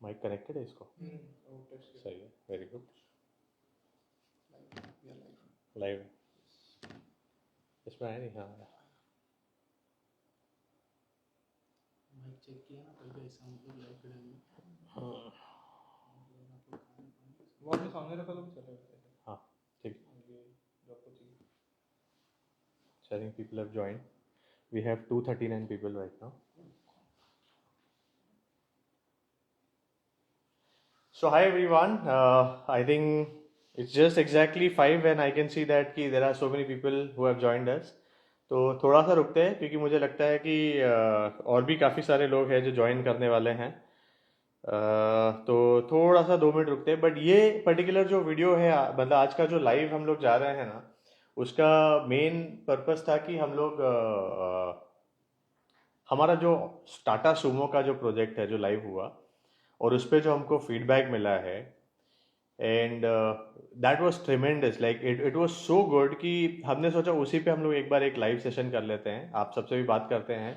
Mic connected है इसको? सही है, वेरी गुड। लाइव इसमें आया नहीं? हाँ माइक चेक किया ना पहले, ऐसा मतलब लाइव खड़े हुए वो आपने सामने रखा तो भी चलेगा। हाँ ठीक है। So I think people have joined. We have 239 people right now. So hi everyone. I think it's just exactly 5 and I can see that कि there are so many people who have joined us. तो थोड़ा सा रुकते हैं क्योंकि मुझे लगता है कि और भी काफ़ी सारे लोग हैं जो ज्वाइन करने वाले हैं। तो थोड़ा सा 2 मिनट रुकते हैं। बट ये पर्टिकुलर जो वीडियो है, मतलब आज का जो लाइव हम लोग जा रहे हैं ना, उसका मेन पर्पस था कि हम लोग हमारा जो टाटा सूमो का जो प्रोजेक्ट है जो लाइव हुआ और उस पर जो हमको फीडबैक मिला है, and that was tremendous, like it was so good कि हमने सोचा उसी पे हम लोग एक बार एक लाइव सेशन कर लेते हैं, आप सबसे भी बात करते हैं।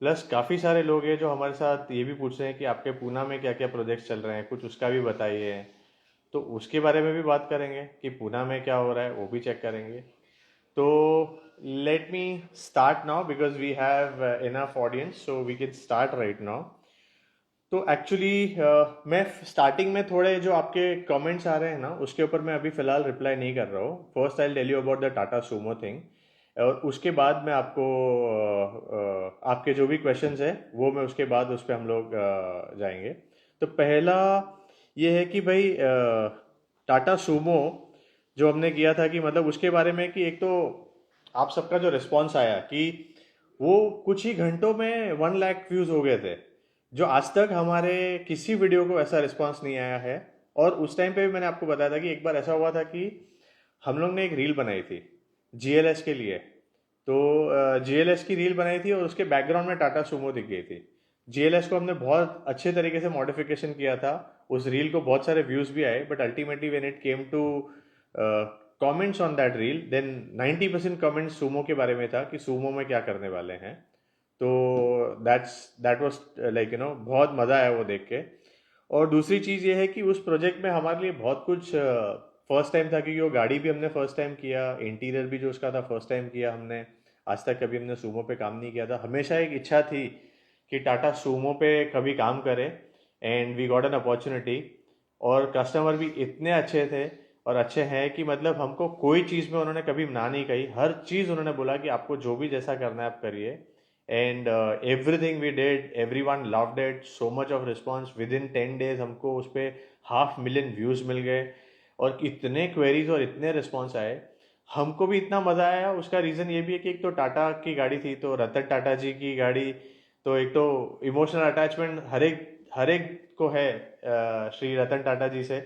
प्लस काफ़ी सारे लोग हैं जो हमारे साथ ये भी पूछ रहे हैं कि आपके पूना में क्या क्या प्रोजेक्ट्स चल रहे हैं, कुछ उसका भी बताइए। तो उसके बारे में भी बात करेंगे कि पूना में क्या हो रहा है, वो भी चेक करेंगे। तो let me start now because we have enough audience, so we can start right now. तो एक्चुअली मैं स्टार्टिंग में थोड़े जो आपके कमेंट्स आ रहे हैं ना, उसके ऊपर मैं अभी फ़िलहाल रिप्लाई नहीं कर रहा हूँ। First I tell you about the Tata Sumo thing, और उसके बाद मैं आपको आपके जो भी क्वेश्चंस है वो मैं उसके बाद उस पर हम लोग जाएंगे। तो पहला ये है कि भाई टाटा सूमो जो हमने किया था कि मतलब उसके बारे में कि एक तो आप सबका जो रिस्पॉन्स आया कि वो कुछ ही घंटों में 1 लाख व्यूज़ हो गए थे, जो आज तक हमारे किसी वीडियो को ऐसा रिस्पांस नहीं आया है। और उस टाइम पे भी मैंने आपको बताया था कि एक बार ऐसा हुआ था कि हम लोग ने एक रील बनाई थी जीएलएस के लिए। तो जीएलएस की रील बनाई थी और उसके बैकग्राउंड में टाटा सूमो दिख गई थी। जीएलएस को हमने बहुत अच्छे तरीके से मॉडिफिकेशन किया था, उस रील को बहुत सारे व्यूज़ भी आए, but ultimately when it came to comments on that reel, then 90% comments Sumo के बारे में था कि सूमो में क्या करने वाले हैं। तो दैट वाज लाइक बहुत मज़ा आया वो देख के। और दूसरी चीज़ ये है कि उस प्रोजेक्ट में हमारे लिए बहुत कुछ फर्स्ट टाइम था, क्योंकि वो गाड़ी भी हमने फर्स्ट टाइम किया, इंटीरियर भी जो उसका था फर्स्ट टाइम किया हमने। आज तक कभी हमने सूमो पे काम नहीं किया था। हमेशा एक इच्छा थी कि टाटा सूमो पे कभी काम करें, and we got an opportunity. और कस्टमर भी इतने अच्छे थे और अच्छे हैं कि मतलब हमको कोई चीज़ में उन्होंने कभी ना नहीं कही, हर चीज़ उन्होंने बोला कि आपको जो भी जैसा करना है आप करिए। And everything we did, everyone loved it, so much of response. Within 10 days हमको उस पर 500,000 व्यूज़ मिल गए और इतने क्वेरीज और इतने रिस्पॉन्स आए, हमको भी इतना मज़ा आया। उसका रीज़न ये भी है कि एक तो टाटा की गाड़ी थी, तो रतन टाटा जी की गाड़ी, तो एक तो इमोशनल अटैचमेंट हर एक को है श्री रतन टाटा जी से।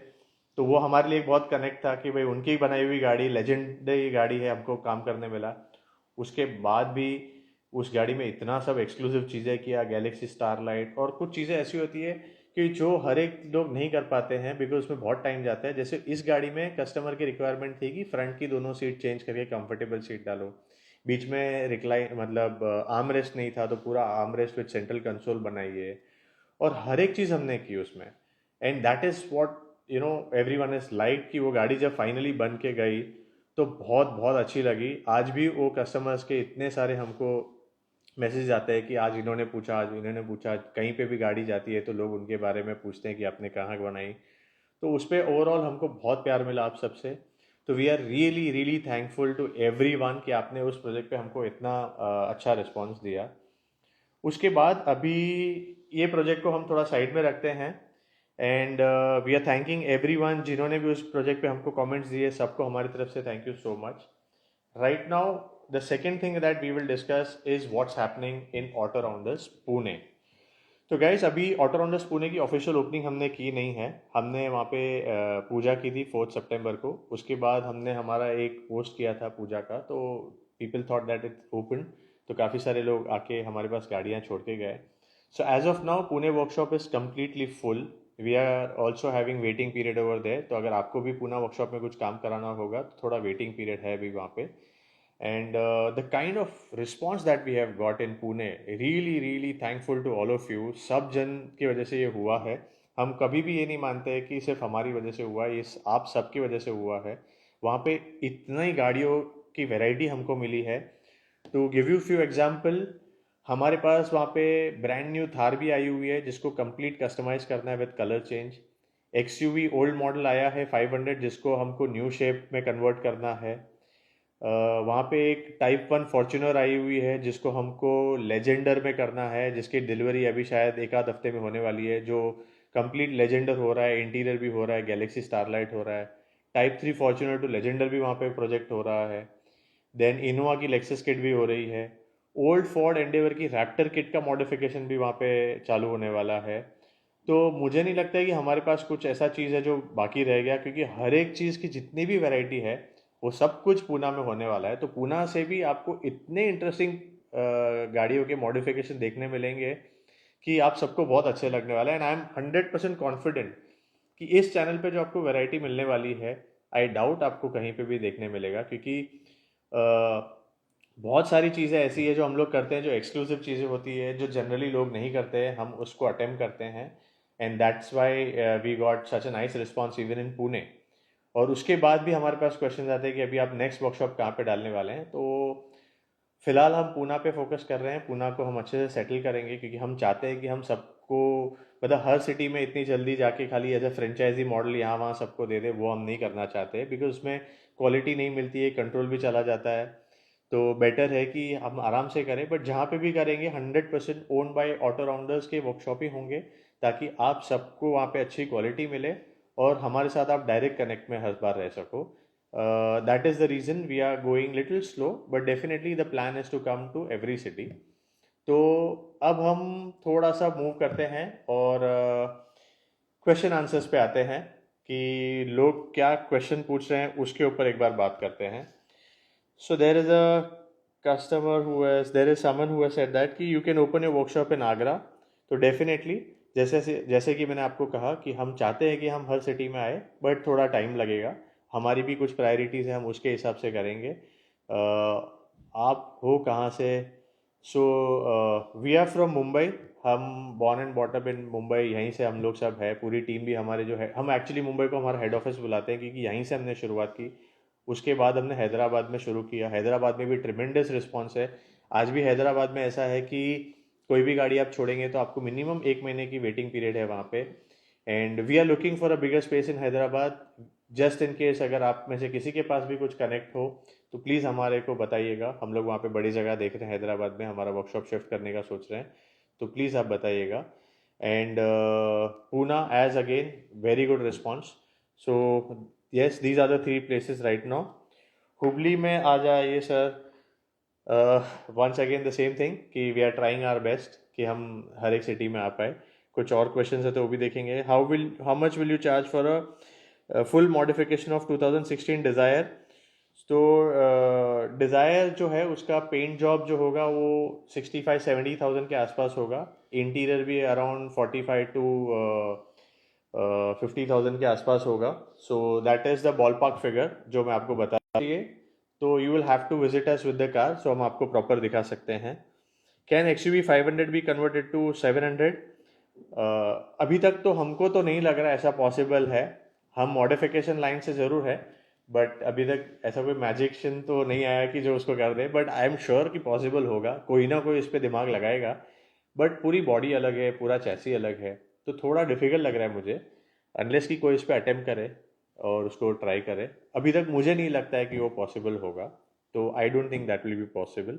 तो वो हमारे लिए एक बहुत कनेक्ट था कि भाई उनकी बनाई हुई गाड़ी, लेजेंडरी गाड़ी है, हमको काम करने मिला। उसके बाद भी उस गाड़ी में इतना सब एक्सक्लूसिव चीज़ें किया, गैलेक्सी स्टारलाइट, और कुछ चीज़ें ऐसी होती है कि जो हर एक लोग नहीं कर पाते हैं बिकॉज उसमें बहुत टाइम जाता है। जैसे इस गाड़ी में कस्टमर की रिक्वायरमेंट थी कि फ्रंट की दोनों सीट चेंज करके कंफर्टेबल सीट डालो, बीच में रिक्लाइन मतलब आर्म रेस्ट नहीं था, तो पूरा arm rest with central console बनाइए, और हर एक चीज़ हमने की उसमें। And that is what every one is like, कि वो गाड़ी जब फाइनली बन के गई तो बहुत बहुत अच्छी लगी। आज भी वो कस्टमर्स के इतने सारे हमको मैसेज आते हैं कि आज इन्होंने पूछा, आज इन्होंने पूछा। कहीं पे भी गाड़ी जाती है तो लोग उनके बारे में पूछते हैं कि आपने कहाँ बनाई। तो उस पर ओवरऑल हमको बहुत प्यार मिला आप सबसे। तो we are really really thankful to everyone कि आपने उस प्रोजेक्ट पे हमको इतना अच्छा रिस्पॉन्स दिया। उसके बाद अभी ये प्रोजेक्ट को हम थोड़ा साइड में रखते हैं, and we are thanking everyone जिन्होंने भी उस प्रोजेक्ट पे हमको कमेंट्स दिए, सबको हमारी तरफ से thank you so much. Right now the second thing that we will discuss is what's happening in Auto Rounders Pune. तो गाइस अभी ऑटो राउंडर्स पुणे की ऑफिशियल ओपनिंग हमने की नहीं है। हमने वहाँ पे पूजा की थी 4 सितंबर को। उसके बाद हमने हमारा एक पोस्ट किया था पूजा का, तो people thought that it open, तो काफ़ी सारे लोग आके हमारे पास गाड़ियाँ छोड़ के गए। So as of now Pune workshop is completely full. We are also having waiting period over there, तो अगर आपको भी पुणे वर्कशॉप में कुछ काम कराना होगा तो थोड़ा वेटिंग पीरियड है अभी वहाँ पे। and the kind of response that we have got in Pune, really thankful to all of you. सब जन की वजह से ये हुआ है. हम कभी भी ये नहीं मानते कि सिर्फ हमारी वजह से हुआ, ये आप सबकी वजह से हुआ है. वहाँ पे इतनी गाड़ियों की वैरायटी हमको मिली है. To give you few example, हमारे पास वहाँ पे ब्रांड न्यू थार भी आई हुई है जिसको कंप्लीट कस्टमाइज करना है with colour change. XUV old model आया है 500 जिसको हमको न्यू शेप में कन्वर्ट करना है. वहाँ पे एक टाइप 1 फॉर्च्यूनर आई हुई है जिसको हमको लेजेंडर में करना है, जिसकी डिलीवरी अभी शायद एक आध हफ्ते में होने वाली है, जो कंप्लीट लेजेंडर हो रहा है, इंटीरियर भी हो रहा है, गैलेक्सी स्टारलाइट हो रहा है. टाइप 3 फॉर्च्यूनर टू लेजेंडर भी वहाँ पे प्रोजेक्ट हो रहा है. देन इनोवा की लेक्सस किट भी हो रही है. ओल्ड फोर्ड एंडेवर की रैप्टर किट का मॉडिफिकेशन भी वहाँ पे चालू होने वाला है. तो मुझे नहीं लगता है कि हमारे पास कुछ ऐसा चीज़ है जो बाकी रह गया, क्योंकि हर एक चीज़ की जितनी भी वैरायटी है वो सब कुछ पूना में होने वाला है. तो पूना से भी आपको इतने इंटरेस्टिंग गाड़ियों के मॉडिफिकेशन देखने मिलेंगे कि आप सबको बहुत अच्छे लगने वाला है. एंड आई एम 100% कॉन्फिडेंट कि इस चैनल पे जो आपको वैरायटी मिलने वाली है, आई डाउट आपको कहीं पे भी देखने मिलेगा, क्योंकि बहुत सारी चीज़ें ऐसी है जो हम लोग करते हैं, जो एक्सक्लूसिव चीज़ें होती है, जो जनरली लोग नहीं करते हैं, हम उसको अटेम्प्ट करते हैं. And that's why we got such a nice response even in Pune. और उसके बाद भी हमारे पास क्वेश्चन आते हैं कि अभी आप नेक्स्ट वर्कशॉप कहाँ पे डालने वाले हैं. तो फिलहाल हम पूना पे फोकस कर रहे हैं. पूना को हम अच्छे से सेटल करेंगे, क्योंकि हम चाहते हैं कि हम सबको, मतलब हर सिटी में इतनी जल्दी जाके खाली एज अ फ्रेंचाइजी मॉडल यहाँ वहाँ सबको दे दे, वो हम नहीं करना चाहते, बिकॉज उसमें क्वालिटी नहीं मिलती है, कंट्रोल भी चला जाता है. तो बेटर है कि हम आराम से करें. बट जहाँ पे भी करेंगे 100% ओन बाय ऑटो राउंडर्स के वर्कशॉप ही होंगे, ताकि आप सबको वहाँ पे अच्छी क्वालिटी मिले और हमारे साथ आप डायरेक्ट कनेक्ट में हर बार रह सको. That is the reason we are going little slow, but definitely the plan is to come to every city. तो अब हम थोड़ा सा मूव करते हैं और क्वेश्चन आंसर्स पे आते हैं कि लोग क्या क्वेश्चन पूछ रहे हैं, उसके ऊपर एक बार बात करते हैं. So there is a there is someone who has said that कि you can open your workshop in Agra. तो definitely जैसे कि मैंने आपको कहा कि हम चाहते हैं कि हम हर सिटी में आए, बट थोड़ा टाइम लगेगा. हमारी भी कुछ प्रायोरिटीज़ हैं, हम उसके हिसाब से करेंगे. आप हो कहाँ से? So we are from Mumbai. हम born and brought up in Mumbai, यहीं से हम लोग सब है. पूरी टीम भी हमारे जो है, हम एक्चुअली मुंबई को हमारा हेड ऑफिस बुलाते हैं, क्योंकि यहीं से हमने शुरुआत की. उसके बाद हमने हैदराबाद में शुरू किया. हैदराबाद में भी ट्रिमेंडस रिस्पॉन्स है. आज भी हैदराबाद में ऐसा है कि कोई भी गाड़ी आप छोड़ेंगे तो आपको मिनिमम 1 महीने की वेटिंग पीरियड है वहाँ पे. And we are looking for a bigger space in Hyderabad. Just in case अगर आप में से किसी के पास भी कुछ कनेक्ट हो तो प्लीज़ हमारे को बताइएगा. हम लोग वहाँ पे बड़ी जगह देख रहे हैं, हैदराबाद में हमारा वर्कशॉप शिफ्ट करने का सोच रहे हैं, तो प्लीज़ आप बताइएगा. And Poona as again very good response. So yes, these are the three places right now. Hubli में आ जाइए sir. Once again the same thing कि we are trying our best कि हम हर एक सिटी में आ पाए. कुछ और क्वेश्चंस है तो वो भी देखेंगे. How much will you charge for a full modification of 2016 desire? तो डिज़ायर जो है उसका पेंट जॉब जो होगा वो 65-70,000 के आसपास होगा. इंटीरियर भी अराउंड 45 टू 50,000 के आसपास होगा. So that is the ball park figure जो मैं आपको बता रही. तो you will have to visit us with the car, so हम आपको प्रॉपर दिखा सकते हैं. Can XUV 500 be converted to 700? अभी तक तो हमको तो नहीं लग रहा ऐसा पॉसिबल है. हम मॉडिफिकेशन लाइन से ज़रूर है, बट अभी तक ऐसा कोई मैजिशियन तो नहीं आया कि जो उसको कर दे. बट आई एम श्योर कि पॉसिबल होगा, कोई ना कोई इस पर दिमाग लगाएगा. बट पूरी बॉडी अलग है, पूरा चैसी अलग है, तो थोड़ा डिफिकल्ट लग रहा है मुझे, अनलेस कि कोई इस पर अटेम्प्ट करे और उसको ट्राई करे. अभी तक मुझे नहीं लगता है कि वो पॉसिबल होगा, तो I don't think that will be possible.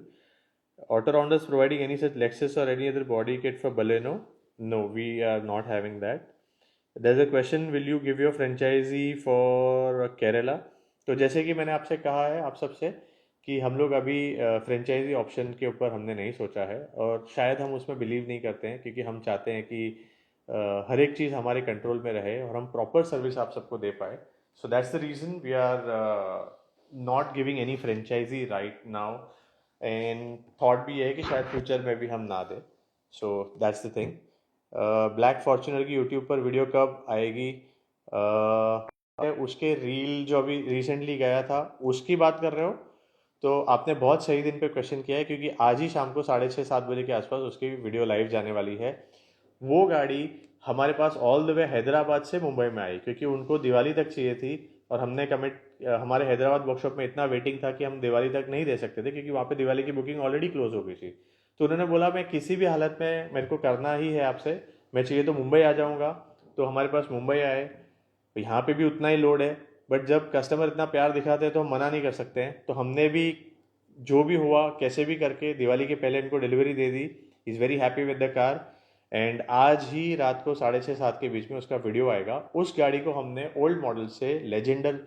Auto Rounders providing any such Lexus or any other body kit for Baleno? No, we are not having that. There's a question, will you give your franchisee for Kerala? तो जैसे कि मैंने आपसे कहा है, आप सबसे, कि हम लोग अभी फ्रेंचाइजी ऑप्शन के ऊपर हमने नहीं सोचा है, और शायद हम उसमें बिलीव नहीं करते हैं, क्योंकि हम चाहते हैं कि हर एक चीज़ हमारे कंट्रोल में रहे और हम प्रॉपर सर्विस आप सबको दे पाए. So that's the reason we are not giving any franchise right now. And thought भी ये है कि शायद फ्यूचर में भी हम ना दें. सो that's the thing. Black Fortuner की यूट्यूब पर वीडियो कब आएगी? उसके रील जो अभी रिसेंटली गया था उसकी बात कर रहे हो? तो आपने बहुत सही दिन पे क्वेश्चन किया है, क्योंकि आज ही शाम को 6:30-7 बजे के आसपास उसकी वीडियो लाइव जाने वाली है। वो गाड़ी हमारे पास ऑल द वे हैदराबाद से मुंबई में आई, क्योंकि उनको दिवाली तक चाहिए थी। और हमने कमिट, हमारे हैदराबाद वर्कशॉप में इतना वेटिंग था कि हम दिवाली तक नहीं दे सकते थे, क्योंकि वहाँ पे दिवाली की बुकिंग ऑलरेडी क्लोज हो गई थी। तो उन्होंने बोला मैं किसी भी हालत में मेरे को करना ही है आपसे, मैं चाहिए तो मुंबई आ जाऊँगा। तो हमारे पास मुंबई आए। तो यहाँ पे भी उतना ही लोड है, बट जब कस्टमर इतना प्यार दिखाते हैं तो हम मना नहीं कर सकते हैं। तो हमने भी जो भी हुआ कैसे भी करके दिवाली के पहले इनको delivery they the. Is very happy with the car. And आज ही रात को 6:30-7 के बीच में उसका वीडियो आएगा। उस गाड़ी को हमने ओल्ड मॉडल से लेजेंडर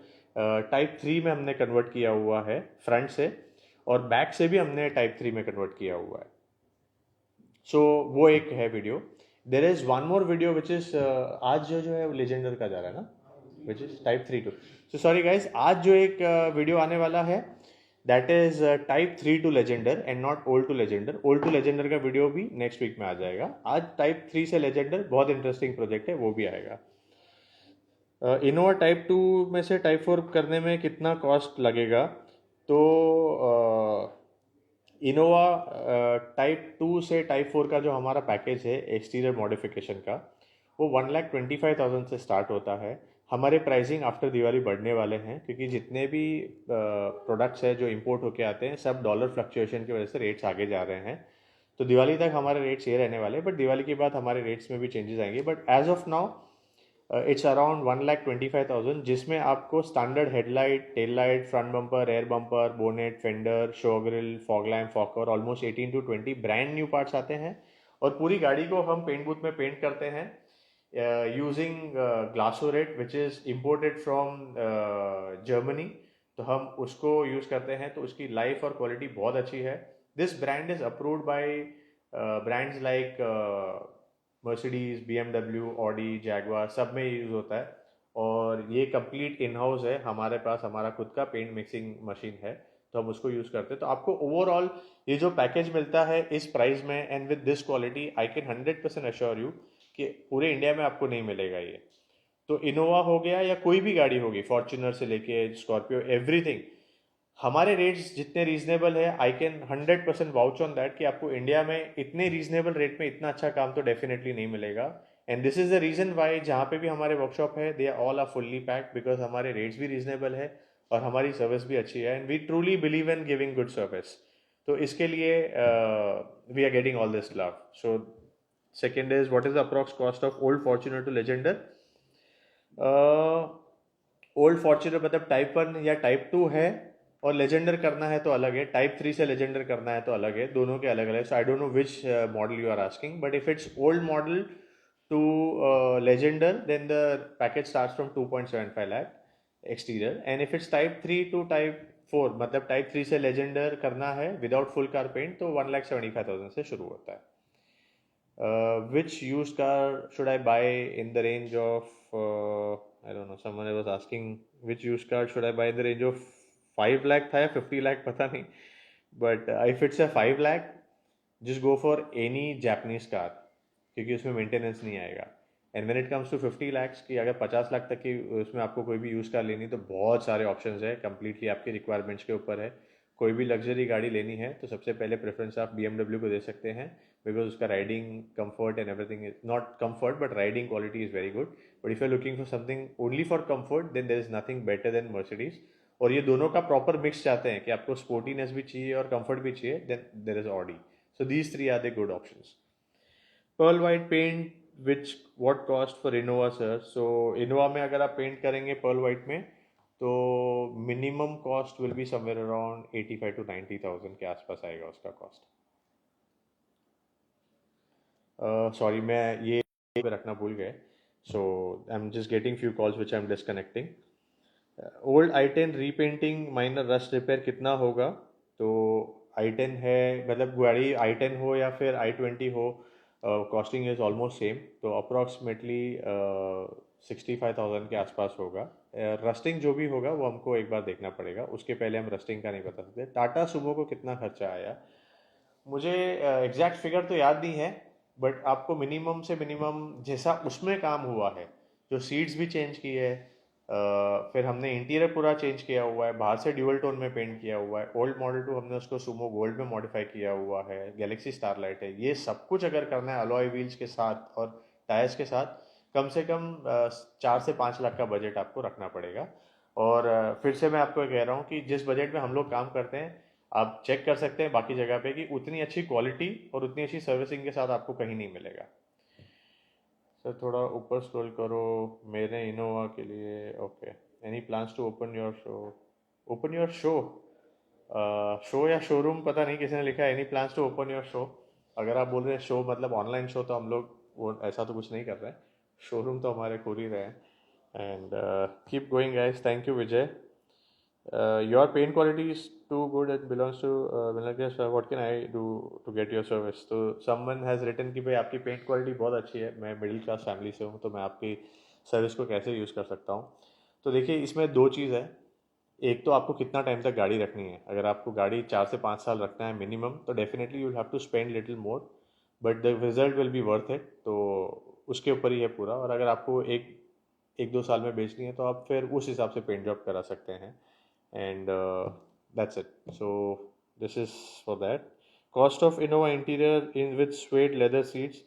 टाइप 3 में हमने कन्वर्ट किया हुआ है फ्रंट से, और बैक से भी हमने टाइप 3 में कन्वर्ट किया हुआ है। सो वो एक है video. There is one more video which is आज जो जो है लेजेंडर का जा रहा है ना, which is type 3 to. So sorry guys, आज जो एक वीडियो आने वाला है that is type 3 to Legender and not old to Legender. Old to Legender का वीडियो भी नेक्स्ट वीक में आ जाएगा। आज टाइप 3 से लेजेंडर बहुत इंटरेस्टिंग प्रोजेक्ट है, वो भी आएगा। इनोवा टाइप 2 में से टाइप 4 करने में कितना कॉस्ट लगेगा? तो इनोवा टाइप 2 से टाइप 4 का जो हमारा पैकेज है एक्सटीरियर मॉडिफिकेशन का, वो 1,25,000 से स्टार्ट होता है। हमारे प्राइसिंग आफ्टर दिवाली बढ़ने वाले हैं, क्योंकि जितने भी प्रोडक्ट्स हैं जो इंपोर्ट होके आते हैं सब डॉलर फ्लक्चुएशन की वजह से रेट्स आगे जा रहे हैं। तो दिवाली तक हमारे रेट्स ये रहने वाले हैं, बट दिवाली के बाद हमारे रेट्स में भी चेंजेस आएंगे। But as of now it's around 1,25,000, जिसमें आपको standard headlight, tail light, front bumper, rear bumper, bonnet, fender, show grill, fog lamp, फॉकर, almost 18 to 20 brand new parts आते हैं। और पूरी गाड़ी को हम पेंट बूथ में पेंट करते हैं using Glasurit which is imported from Germany. तो हम उसको यूज़ करते हैं, तो उसकी लाइफ और क्वालिटी बहुत अच्छी है। This brand is approved by brands like Mercedes, BMW, Audi, Jaguar, सब में यूज़ होता है। और ये कंप्लीट इन हाउस है हमारे पास, हमारा खुद का पेंट मिक्सिंग मशीन है, तो हम उसको यूज़ करते हैं। तो आपको ओवरऑल ये जो पैकेज मिलता है इस प्राइस में and with this quality, I can 100% assure you कि पूरे इंडिया में आपको नहीं मिलेगा ये। तो इनोवा हो गया या कोई भी गाड़ी होगी, फॉर्च्यूनर से लेके स्कॉर्पियो, एवरीथिंग, हमारे रेट्स जितने रीजनेबल है, I can 100% vouch on that कि आपको इंडिया में इतने रीजनेबल रेट में इतना अच्छा काम तो डेफिनेटली नहीं मिलेगा। And this is the reason why जहाँ पे भी हमारे वर्कशॉप है they all are fully packed, because हमारे रेट्स भी रीजनेबल है और हमारी सर्विस भी अच्छी है, and we truly believe in giving good service. तो इसके लिए we are getting all this love. So second is what is the approx cost of old Fortuner to Legender? Old Fortuner मतलब टाइप 1 या type 2 है, और Legender करना है तो अलग है, टाइप 3 से लेजेंडर करना है तो अलग है, दोनों के अलग अलग। So I don't know which model you are asking, but if it's old model to Legender then the package starts from 2.75 lakh exterior. And if it's type 3 to type 4, मतलब टाइप 3 से लेजेंडर करना है विदाउट फुल कार पेंट, तो 1,75,000 से शुरू होता है। Which used car should I buy in the range of I don't know, someone was asking which used car should I buy in the range of 5 lakh था या 50 lakh पता नहीं, but if it's a 5 lakh just go for any Japanese car, क्योंकि उसमें maintenance नहीं आएगा। And when it comes to 50 lakhs की, अगर 50 लाख तक की उसमें आपको कोई भी यूज़ कार लेनी, तो बहुत सारे ऑप्शंस है, कम्प्लीटली आपकी रिक्वायरमेंट्स के ऊपर है। कोई भी लग्जरी गाड़ी लेनी है तो सबसे पहले प्रेफरेंस आप BMW को दे सकते हैं, बिकॉज उसका riding comfort and everything is not comfort but riding quality is very good. But if you are looking for something only for comfort then there is nothing better than Mercedes. और ये दोनों का proper mix चाहते हैं कि आपको sportiness भी चाहिए और कंफर्ट भी चाहिए, then there is Audi. So these three are the good options. Pearl white paint which what cost for Innova sir? सो इनोवा में अगर आप पेंट करेंगे पर्ल वाइट में, तो minimum cost will be somewhere around 85 to 90,000 के आसपास आएगा उसका कॉस्ट। सॉरी मैं ये पे रखना भूल गए, so I am just getting few calls which I am disconnecting. Old i10 repainting minor rust repair कितना होगा? तो i10 है, मतलब गाड़ी i10 हो या फिर i20 हो, कॉस्टिंग इज ऑलमोस्ट सेम, तो अप्रॉक्सीमेटली 65,000 के आसपास होगा। रस्टिंग जो भी होगा वो हमको एक बार देखना पड़ेगा, उसके पहले हम रस्टिंग का नहीं बता सकते। टाटा सुमो को कितना खर्चा आया? मुझे एग्जैक्ट फिगर तो याद नहीं है, बट आपको मिनिमम से मिनिमम जैसा उसमें काम हुआ है, जो सीट्स भी चेंज की है, फिर हमने इंटीरियर पूरा चेंज किया हुआ है, बाहर से ड्यूअल टोन में पेंट किया हुआ है। ओल्ड मॉडल 2 हमने उसको सुमो गोल्ड में मॉडिफाई किया हुआ है, गैलेक्सी स्टारलाइट है। ये सब कुछ अगर करना है अलॉय व्हील्स के साथ और टायर्स के साथ, कम से कम 4 से 5 लाख का बजट आपको रखना पड़ेगा। और फिर से मैं आपको कह रहा हूँ कि जिस बजट में हम लोग काम करते हैं, आप चेक कर सकते हैं बाकी जगह पे कि उतनी अच्छी क्वालिटी और उतनी अच्छी सर्विसिंग के साथ आपको कहीं नहीं मिलेगा। सर थोड़ा ऊपर स्क्रॉल करो, मेरे इनोवा के लिए। Okay, any plans to open your show? Open your show? Show या शोरूम पता नहीं किसी ने लिखा है, any plans to open your show. अगर आप बोल रहे हैं शो मतलब ऑनलाइन शो, तो हम लोग वो ऐसा तो कुछ नहीं कर रहे हैं। शोरूम तो हमारे खुल ही रहे हैं। And keep going guys, thank you Vijay. Your paint quality is too good and belongs to Milan. What can I do to get your service? तो someone has written कि भाई आपकी पेंट क्वालिटी बहुत अच्छी है, मैं मिडिल क्लास फैमिली से हूँ, तो मैं आपकी सर्विस को कैसे यूज़ कर सकता हूँ? तो देखिए, इसमें दो चीज़ है। एक तो आपको कितना टाइम तक गाड़ी रखनी है। अगर आपको गाड़ी 4 से 5 साल रखना है मिनिमम, तो definitely you have to spend little more, but the result will be worth it. तो उसके ऊपर ही है पूरा। और अगर आपको एक एक दो साल में बेचनी है, तो आप फिर उस हिसाब से पेंट जॉब करा सकते हैं। And that's it. So this is for that. Cost of Innova interior in with suede leather seats.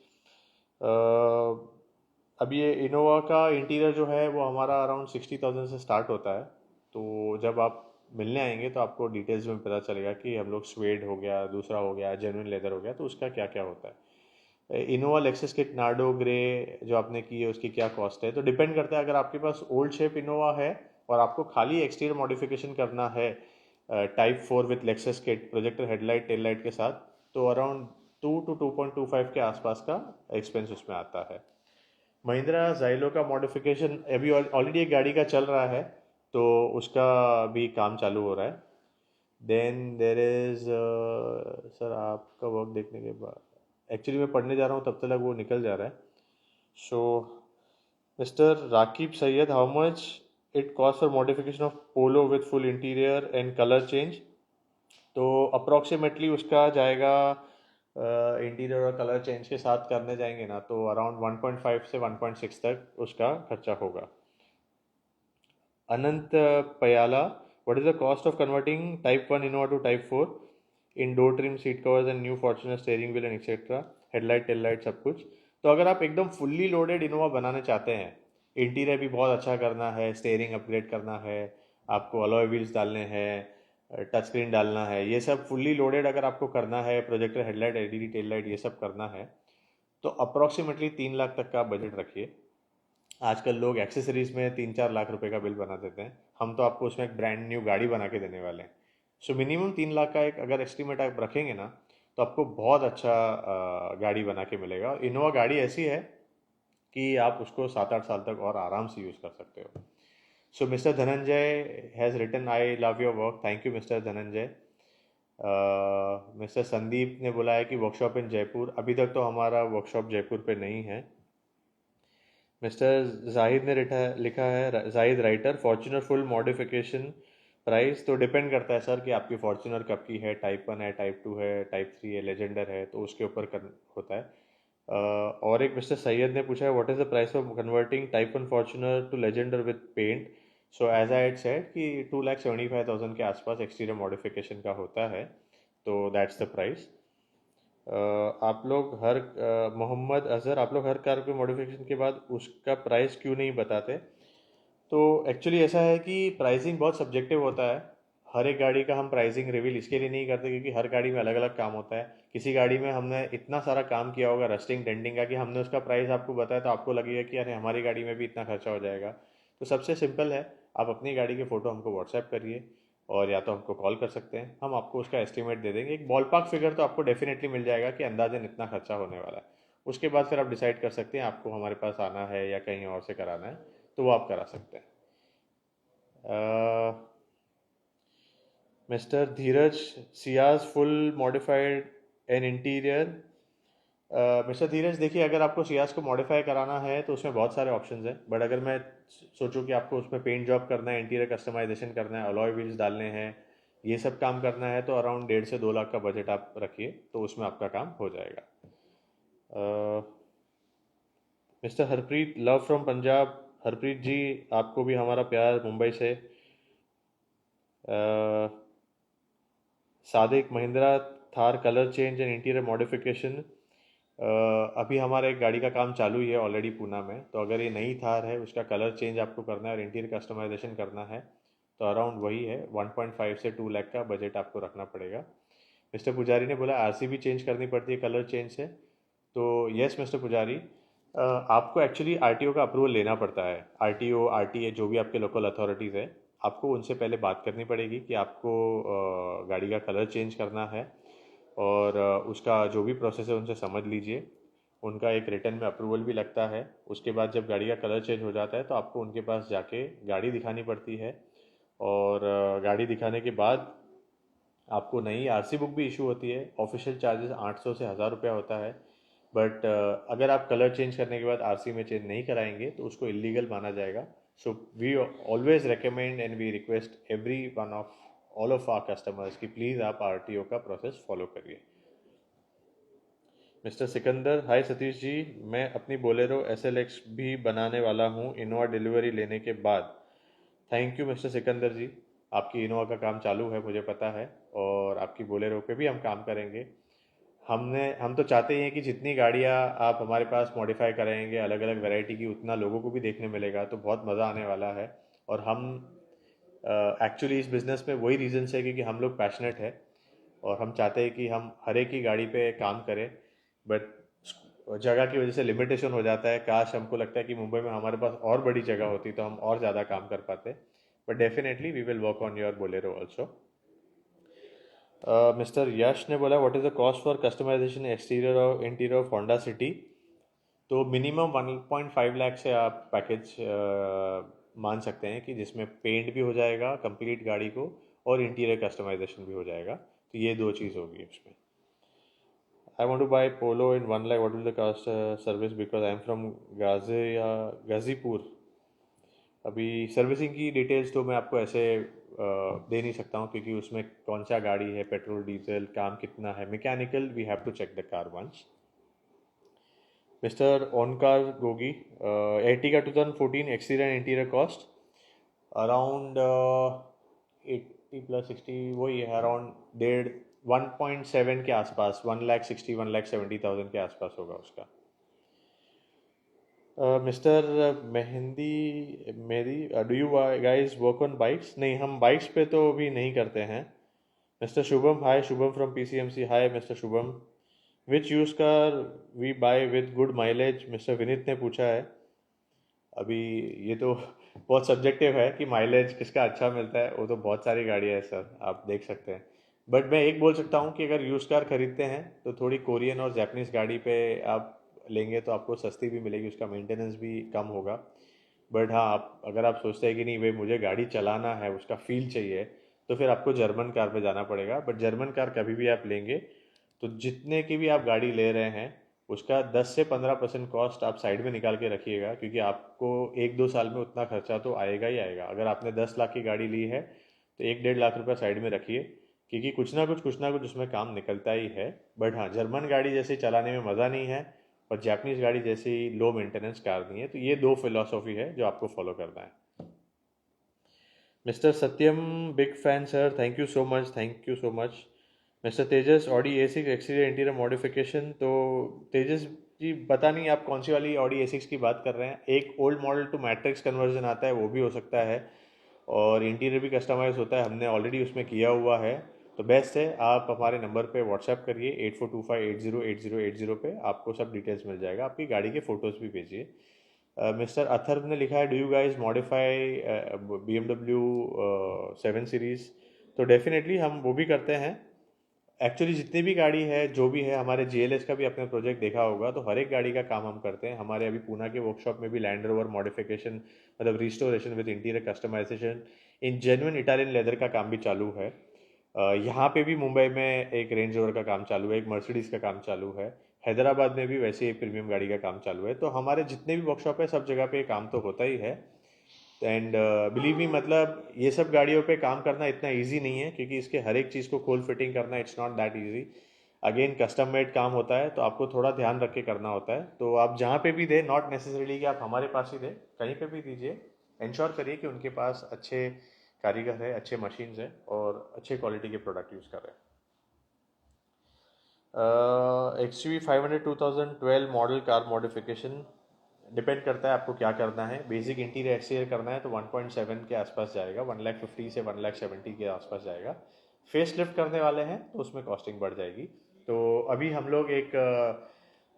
uh, अब ये इनोवा का इंटीरियर जो है वो हमारा अराउंड 60,000 से स्टार्ट होता है। तो जब आप मिलने आएंगे तो आपको डिटेल्स में पता चलेगा कि हम लोग स्वेड हो गया, दूसरा हो गया जेन्युइन लेदर हो गया, तो उसका क्या क्या होता है। इनोवा लेक्सस के नार्डो ग्रे जो आपने की है उसकी क्या कॉस्ट है, तो डिपेंड करता है। अगर आपके पास ओल्ड शेप इनोवा है और आपको खाली एक्सटीरियर मॉडिफिकेशन करना है type 4 with Lexus kit, projector headlight tail light के साथ, तो अराउंड 2 to 2.25 के आसपास का एक्सपेंस उसमें आता है। महिंद्रा जाइलो का मॉडिफिकेशन अभी ऑलरेडी एक गाड़ी का चल रहा है, तो उसका भी काम चालू हो रहा है। देन देर इज सर आपका वर्क देखने के बाद एक्चुअली मैं पढ़ने जा रहा हूँ, तब तक वो निकल जा रहा है। So mister Raqib Syed, how much it cost for modification of Polo with full interior and colour change? तो अप्रोक्सीमेटली उसका जाएगा, इंटीरियर और कलर चेंज के साथ करने जाएंगे ना, तो अराउंड 1.5 से 1.6 तक उसका खर्चा होगा। Anant Payala, what is the cost of converting type 1 Innova to type 4 in door trim, seat covers and new Fortuner steering wheel and etcetera, headlight tail light सब कुछ? तो अगर आप एकदम फुल्ली लोडेड इनोवा बनाना चाहते हैं, इंटीरियर भी बहुत अच्छा करना है, स्टेयरिंग अपग्रेड करना है, आपको अलॉय व्हील्स डालने हैं, टच स्क्रीन डालना है, ये सब फुल्ली लोडेड अगर आपको करना है, projector headlight LED tail light ये सब करना है, तो अप्रॉक्सीमेटली 3 लाख तक का बजट रखिए। आजकल लोग एक्सेसरीज में 3-4 लाख रुपए का बिल बना देते हैं, हम तो आपको उसमें एक ब्रांड न्यू गाड़ी बना के देने वाले हैं। सो मिनिमम 3 लाख का एक अगर एस्टिमेट आप रखेंगे ना, तो आपको बहुत अच्छा गाड़ी बना के मिलेगा। और इनोवा गाड़ी ऐसी है कि आप उसको 7-8 साल तक और आराम से यूज़ कर सकते हो। So mister Dhananjay has written, I love your work, thank you mister Dhananjay. Mister Sandeep ने बोला है कि वर्कशॉप इन जयपुर, अभी तक तो हमारा वर्कशॉप जयपुर पे नहीं है। मिस्टर जाहिद ने लिखा है, Zahid writer, Fortuner full modification price? तो डिपेंड करता है सर कि आपकी फॉर्च्यूनर कब की है, टाइप 1 है, टाइप 2 है, टाइप 3 है, लेजेंडर है, तो उसके ऊपर होता है। और एक मिस्टर सैयद ने पूछा है, what is the price of converting type 1 Fortuner to Legender with paint? So as I had said कि 2,75,000 के आसपास एक्सटीरियर मॉडिफिकेशन का होता है, तो दैट्स द प्राइस। आप लोग हर मोहम्मद अजहर, आप लोग हर कार के मॉडिफिकेशन के बाद उसका प्राइस क्यों नहीं बताते? तो एक्चुअली ऐसा है कि प्राइसिंग बहुत सब्जेक्टिव होता है। हर एक गाड़ी का हम प्राइसिंग रिवील इसके लिए नहीं करते क्योंकि हर गाड़ी में अलग अलग काम होता है। किसी गाड़ी में हमने इतना सारा काम किया होगा रस्टिंग डेंटिंग का कि हमने उसका प्राइस आपको बताया तो आपको लगेगा कि अरे हमारी गाड़ी में भी इतना खर्चा हो जाएगा। तो सबसे सिंपल है, आप अपनी गाड़ी के फ़ोटो हमको व्हाट्सएप करिए, और या तो हमको कॉल कर सकते हैं, हम आपको उसका एस्टिमेट दे देंगे। एक बॉल पार्क फिगर तो आपको डेफिनेटली मिल जाएगा कि अंदाजन इतना खर्चा होने वाला है। उसके बाद फिर आप डिसाइड कर सकते हैं आपको हमारे पास आना है या कहीं और से कराना है, तो वो आप करा सकते हैं। Mister Dheeraj, Ciaz full modified and interior? Mister Dheeraj, देखिए अगर आपको सियाज को मॉडिफाई कराना है तो उसमें बहुत सारे ऑप्शंस हैं, बट अगर मैं सोचूं कि आपको उसमें पेंट जॉब करना है, इंटीरियर कस्टमाइजेशन करना है, अलॉय व्हील्स डालने हैं, ये सब काम करना है, तो अराउंड 1.5 से 2 लाख का बजट आप रखिए, तो उसमें आपका काम हो जाएगा। Mister Harpreet, love from Punjab, Harpreet ji, आपको भी हमारा प्यार मुंबई से। अ, Sadiq, Mahindra Thar colour change and interior modification. अभी हमारा एक गाड़ी का काम चालू ही है ऑलरेडी पूना में, तो अगर ये नई थार है उसका कलर चेंज आपको करना है और इंटीरियर कस्टमाइजेशन करना है तो अराउंड वही है, 1.5 से 2 लाख का बजट आपको रखना पड़ेगा। मिस्टर पुजारी ने बोला आरसी भी चेंज करनी पड़ती है कलर चेंज से। तो यस मिस्टर पुजारी, आपको एक्चुअली आरटीओ का अप्रूवल लेना पड़ता है। आरटीओ, आरटीए, जो भी आपके लोकल अथॉरिटीज़ है, आपको उनसे पहले बात करनी पड़ेगी कि आपको गाड़ी का कलर चेंज करना है, और उसका जो भी प्रोसेस है उनसे समझ लीजिए। उनका एक रिटर्न में अप्रूवल भी लगता है। उसके बाद जब गाड़ी का कलर चेंज हो जाता है तो आपको उनके पास जाके गाड़ी दिखानी पड़ती है, और गाड़ी दिखाने के बाद आपको नई आरसी बुक भी इशू होती है। ऑफिशियल चार्जेस 800 से 1000 रुपया होता है, बट अगर आप कलर चेंज करने के बाद आरसी में चेंज नहीं कराएंगे तो उसको इलीगल माना जाएगा। So we always recommend and we request every one of all of our customers कि प्लीज़ आप आरटीओ का प्रोसेस फॉलो करिए। मिस्टर सिकंदर, हाय सतीश जी, मैं अपनी बोलेरो SLX भी बनाने वाला हूँ इनोवा डिलीवरी लेने के बाद। थैंक यू मिस्टर सिकंदर जी, आपकी इनोवा का काम चालू है मुझे पता है, और आपकी बोलेरो पे भी हम काम करेंगे। हम तो चाहते ही हैं कि जितनी गाड़ियाँ आप हमारे पास मॉडिफाई कराएंगे अलग अलग वैरायटी की, उतना लोगों को भी देखने मिलेगा, तो बहुत मज़ा आने वाला है। और हम एक्चुअली इस बिज़नेस में वही रीज़न है क्योंकि हम लोग पैशनेट है, और हम चाहते हैं कि हम हर एक की गाड़ी पे काम करें। बट जगह की वजह से लिमिटेशन हो जाता है। काश हमको लगता है कि मुंबई में हमारे पास और बड़ी जगह होती तो हम और ज़्यादा काम कर पाते। But definitely we will work on your Bolero also. Mister Yash ने बोला what is the cost for customisation exterior और इंटीरियर ऑफ होंडा सिटी। तो मिनिमम 1.5 लाख से आप पैकेज मान सकते हैं कि जिसमें पेंट भी हो जाएगा कंप्लीट गाड़ी को, और इंटीरियर कस्टमाइजेशन भी हो जाएगा। तो ये दो चीज़ होगी उसमें। I want to buy Polo in 1 lakh, what will the cost service, because I am from Ghazipur. अभी सर्विसिंग की डिटेल्स तो मैं आपको ऐसे दे नहीं सकता हूँ, क्योंकि उसमें कौन सा गाड़ी है, पेट्रोल डीजल, काम कितना है, mechanical, we have to check the car once. Mister Onkar Gogi, Ertiga 2014 exterior and interior cost around 80 + 60, वही है अराउंड 1.7 के आसपास, 1,60,000 1,70,000 के आसपास होगा उसका। मिस्टर मेहंदी मेरी, do you guys work on bikes? नहीं, हम बाइक्स पे तो अभी नहीं करते हैं। Mister Shubham, hi Shubham from PCMC। Hi mister Shubham, which used car we buy with good mileage, mister Vineet ने पूछा है। अभी ये तो बहुत सब्जेक्टिव है कि माइलेज किसका अच्छा मिलता है, वो तो बहुत सारी गाड़ियाँ है सर, आप देख सकते हैं। बट मैं एक बोल सकता हूँ कि अगर यूज कार खरीदते हैं तो थोड़ी कोरियन और जापानीज गाड़ी पे आप लेंगे तो आपको सस्ती भी मिलेगी, उसका मेंटेनेंस भी कम होगा। बट हाँ, आप अगर आप सोचते हैं कि नहीं भाई मुझे गाड़ी चलाना है, उसका फील चाहिए, तो फिर आपको जर्मन कार पे जाना पड़ेगा। बट जर्मन कार कभी भी आप लेंगे तो जितने की भी आप गाड़ी ले रहे हैं उसका 10 से 15% कॉस्ट आप साइड में निकाल के रखिएगा, क्योंकि आपको 1-2 साल में उतना खर्चा तो आएगा ही आएगा। अगर आपने 10 लाख की गाड़ी ली है तो 1-1.5 लाख रुपया साइड में रखिए, क्योंकि कुछ ना कुछ उसमें काम निकलता ही है। बट हाँ, जर्मन गाड़ी जैसे चलाने में मज़ा नहीं है, और जापानीज़ गाड़ी जैसी लो मेंटेनेंस कार नहीं है। तो ये दो फिलॉसफी है जो आपको फॉलो करना है। Mister Satyam, big fan sir, thank you so much, thank you so much. Mister Tejas, Audi A6 exterior interior modification. तो तेजस जी, पता नहीं आप कौन सी वाली ऑडी A6 की बात कर रहे हैं। एक old model to matrix conversion आता है, वो भी हो सकता है, और इंटीरियर भी कस्टमाइज होता है, हमने ऑलरेडी उसमें किया हुआ है। तो बेस्ट है आप हमारे नंबर पे व्हाट्सएप करिए 8425808080 पे, आपको सब डिटेल्स मिल जाएगा। आपकी गाड़ी के फ़ोटोज़ भी भेजिए। मिस्टर अथर्व ने लिखा है do you guys modify BMW 7 series. तो डेफिनेटली हम वो भी करते हैं। एक्चुअली जितनी भी गाड़ी है, जो भी है, हमारे GLS का भी अपने प्रोजेक्ट देखा होगा, तो हर एक गाड़ी का काम हम करते हैं। हमारे अभी पूना के वर्कशॉप में भी लैंड रोवर मॉडिफिकेशन, मतलब restoration with interior customisation in genuine Italian leather का काम भी चालू है। यहाँ पे भी मुंबई में एक रेंज रोवर का काम चालू है, एक मर्सिडीज़ का काम चालू है, हैदराबाद में भी वैसे एक प्रीमियम गाड़ी का काम चालू है। तो हमारे जितने भी वर्कशॉप है सब जगह पे काम तो होता ही है। एंड बिलीव मी, मतलब ये सब गाड़ियों पे काम करना इतना इजी नहीं है, क्योंकि इसके हर एक चीज़ को खोल फिटिंग करना it's not that easy. Again custom made काम होता है तो आपको थोड़ा ध्यान रख के करना होता है, तो आप जहाँ पे भी दें, नॉट नेसेसरीली कि आप हमारे पास ही दें, कहीं पे भी दीजिए, इंश्योर करिए कि उनके पास अच्छे कारीगर है, अच्छे मशीन्स है और अच्छे क्वालिटी के प्रोडक्ट यूज़ कर रहे हैं। XUV 500 2012 model car modification, depend करता है आपको क्या करना है। बेसिक इंटीरियर एक्सटीरियर करना है तो 1.7 के आसपास जाएगा, 1,50,000 से 1,70,000 के आसपास जाएगा। फेस लिफ्ट करने वाले हैं तो उसमें कॉस्टिंग बढ़ जाएगी। तो अभी हम लोग एक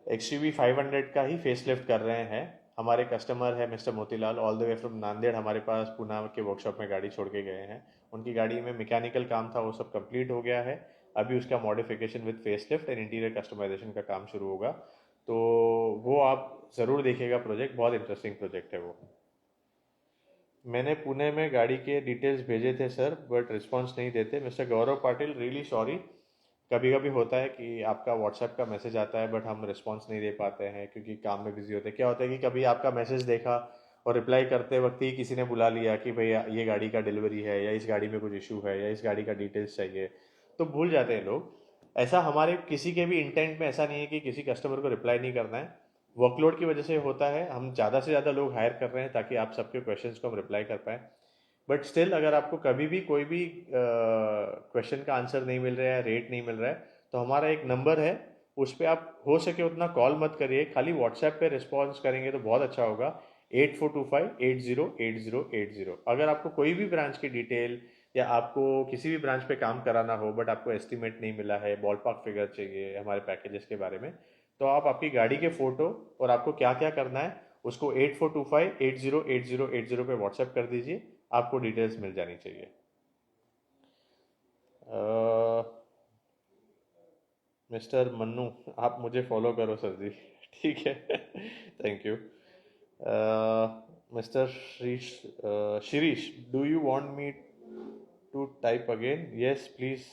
XUV 500 का ही फेस लिफ्ट कर रहे हैं। हमारे कस्टमर है mister Motilal, all the way from Nanded, हमारे पास पूना के वर्कशॉप में गाड़ी छोड़ के गए हैं। उनकी गाड़ी में मैकेनिकल काम था, वो सब कंप्लीट हो गया है। अभी उसका modification with facelift and interior customisation का काम शुरू होगा। तो वो आप ज़रूर देखिएगा प्रोजेक्ट, बहुत इंटरेस्टिंग प्रोजेक्ट है वो। मैंने पुणे में गाड़ी के डिटेल्स भेजे थे सर, बट रिस्पांस नहीं देते। मिस्टर गौरव पाटिल, रियली सॉरी। कभी कभी होता है कि आपका व्हाट्सएप का मैसेज आता है बट हम रिस्पांस नहीं दे पाते हैं क्योंकि काम में बिजी होते हैं। क्या होता है कि कभी आपका मैसेज देखा और रिप्लाई करते वक्त ही किसी ने बुला लिया कि भैया ये गाड़ी का डिलीवरी है, या इस गाड़ी में कुछ इशू है, या इस गाड़ी का डिटेल्स चाहिए, तो भूल जाते हैं लोग। ऐसा हमारे किसी के भी इंटेंट में ऐसा नहीं है कि किसी कस्टमर को रिप्लाई नहीं करना है। वर्कलोड की वजह से होता है, हम ज़्यादा से ज़्यादा लोग हायर कर रहे हैं ताकि आप सबके क्वेश्चंस को हम रिप्लाई कर पाएँ। बट स्टिल अगर आपको कभी भी कोई भी क्वेश्चन का आंसर नहीं मिल रहा है, रेट नहीं मिल रहा है, तो हमारा एक नंबर है, उस पर आप हो सके उतना कॉल मत करिए, खाली व्हाट्सएप पे रिस्पॉन्स करेंगे तो बहुत अच्छा होगा। 8425 80 80 80। अगर आपको कोई भी ब्रांच की डिटेल या आपको किसी भी ब्रांच पे काम कराना हो बट आपको एस्टिमेट नहीं मिला है, बॉल पार्क फिगर चाहिए हमारे पैकेजेस के बारे में, तो आप आपकी गाड़ी के फोटो और आपको क्या क्या करना है उसको 8425 80 80 80 पे व्हाट्सएप कर दीजिए, आपको डिटेल्स मिल जानी चाहिए। मिस्टर मन्नू, आप मुझे फॉलो करो सर जी। ठीक है। Thank you. Mister Shirish, do you want me to type again? Yes please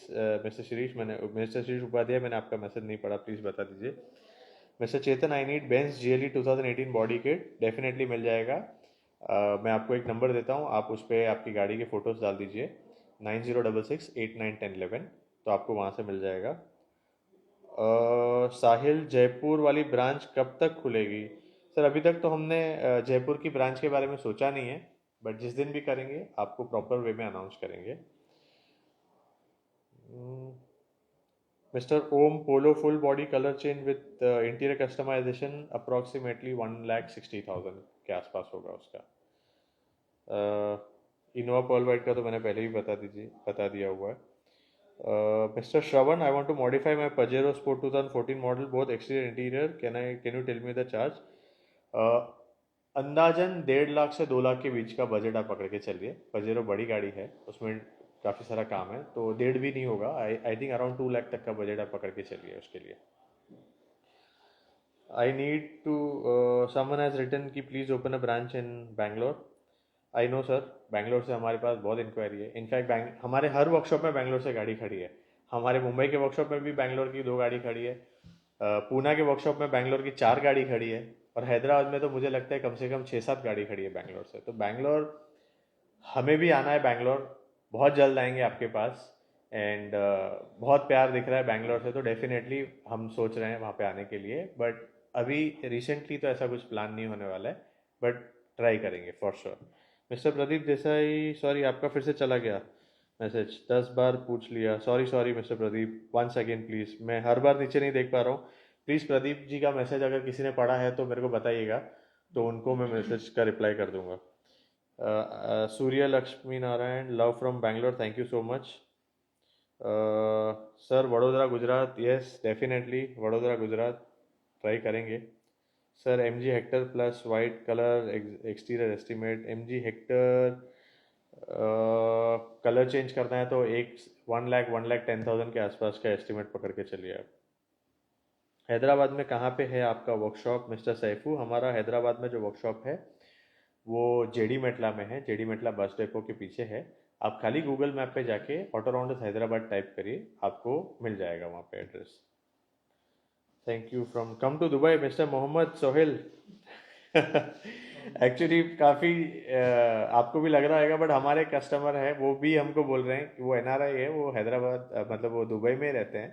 mister Shirish, मैंने मिस्टर शिरीष उपाध्याय, मैंने आपका मैसेज नहीं पढ़ा, प्लीज़ बता दीजिए। Mister Chetan, I need Benz GLE 2018 body kit, definitely मिल जाएगा। मैं आपको एक नंबर देता हूँ, आप उस पर आपकी गाड़ी के फ़ोटोज़ डाल दीजिए, 9066 891011, तो आपको वहाँ से मिल जाएगा। साहिल, जयपुर वाली ब्रांच कब तक खुलेगी? सर अभी तक तो हमने जयपुर की ब्रांच के बारे में सोचा नहीं है, बट जिस दिन भी करेंगे आपको प्रॉपर वे में अनाउंस करेंगे। Mister Om, Polo full body colour change with interior customization approximately 1,60,000 के आसपास होगा उसका। इनोवा पर्ल वाइट का तो मैंने पहले ही बता दिया हुआ है। Mister Shravan, I want to modify my Pajero Sport 2014 model, both exterior interior, can you tell me the charge? अंदाजन 1.5 लाख से 2 लाख के बीच का बजट आप पकड़ के चलिए। पजेरो बड़ी गाड़ी है, उसमें काफ़ी सारा काम है, तो 1.5 भी नहीं होगा। आई थिंक अराउंड 2 लाख तक का बजट आप पकड़ के चलिए उसके लिए। I need to someone has written कि please open a branch in Bangalore. I know sir, Bangalore से हमारे पास बहुत इंक्वायरी है। इनफैक्ट हमारे हर वर्कशॉप में बैंगलोर से गाड़ी खड़ी है। हमारे मुंबई के वर्कशॉप में भी बैंगलोर की 2 गाड़ी खड़ी है, पूना के वर्कशॉप में बैंगलोर की 4 गाड़ी खड़ी है, और हैदराबाद में तो मुझे लगता है कम से कम 6-7 गाड़ी खड़ी है बैंगलोर से। तो बैंगलोर हमें भी आना है, बैंगलोर बहुत जल्द आएंगे आपके पास। एंड बहुत प्यार दिख रहा है बैंगलोर से, तो डेफिनेटली हम सोच रहे हैं वहाँ पे आने के लिए, बट अभी रिसेंटली तो ऐसा कुछ प्लान नहीं होने वाला है, बट ट्राई करेंगे for sure. Mister Pradeep Desai, sorry आपका फिर से चला गया मैसेज, 10 बार पूछ लिया, sorry sorry mister Pradeep, once again please. मैं हर बार नीचे नहीं देख पा रहा हूँ, प्लीज़ प्रदीप जी का मैसेज अगर किसी ने पढ़ा है तो मेरे को बताइएगा, तो उनको मैं मैसेज का रिप्लाई कर दूंगा। Surya Lakshmi Narayan, love from Bangalore, thank you so much. Sir Vadodara Gujarat, yes definitely Vadodara Gujarat try करेंगे। Sir MG Hector plus white colour exterior estimate, MG Hector colour change करना है तो 1,10,000 के आसपास का एस्टिमेट पकड़ के चलिए आप। हैदराबाद में कहाँ पे है आपका वर्कशॉप? मिस्टर सैफू, हमारा हैदराबाद में जो वर्कशॉप है वो JD मेटला में है, JD मेटला बस डेपो के पीछे है। आप खाली गूगल मैप पे जाके ऑटोराउंडर्स हैदराबाद टाइप करिए, आपको मिल जाएगा वहाँ पे address. Thank you from come to Dubai, mister Mohammad Sohail. Actually काफ़ी आपको भी लग रहा है, बट हमारे कस्टमर है वो भी हमको बोल रहे हैं कि वो NRI है, वो हैदराबाद मतलब वो दुबई में रहते हैं,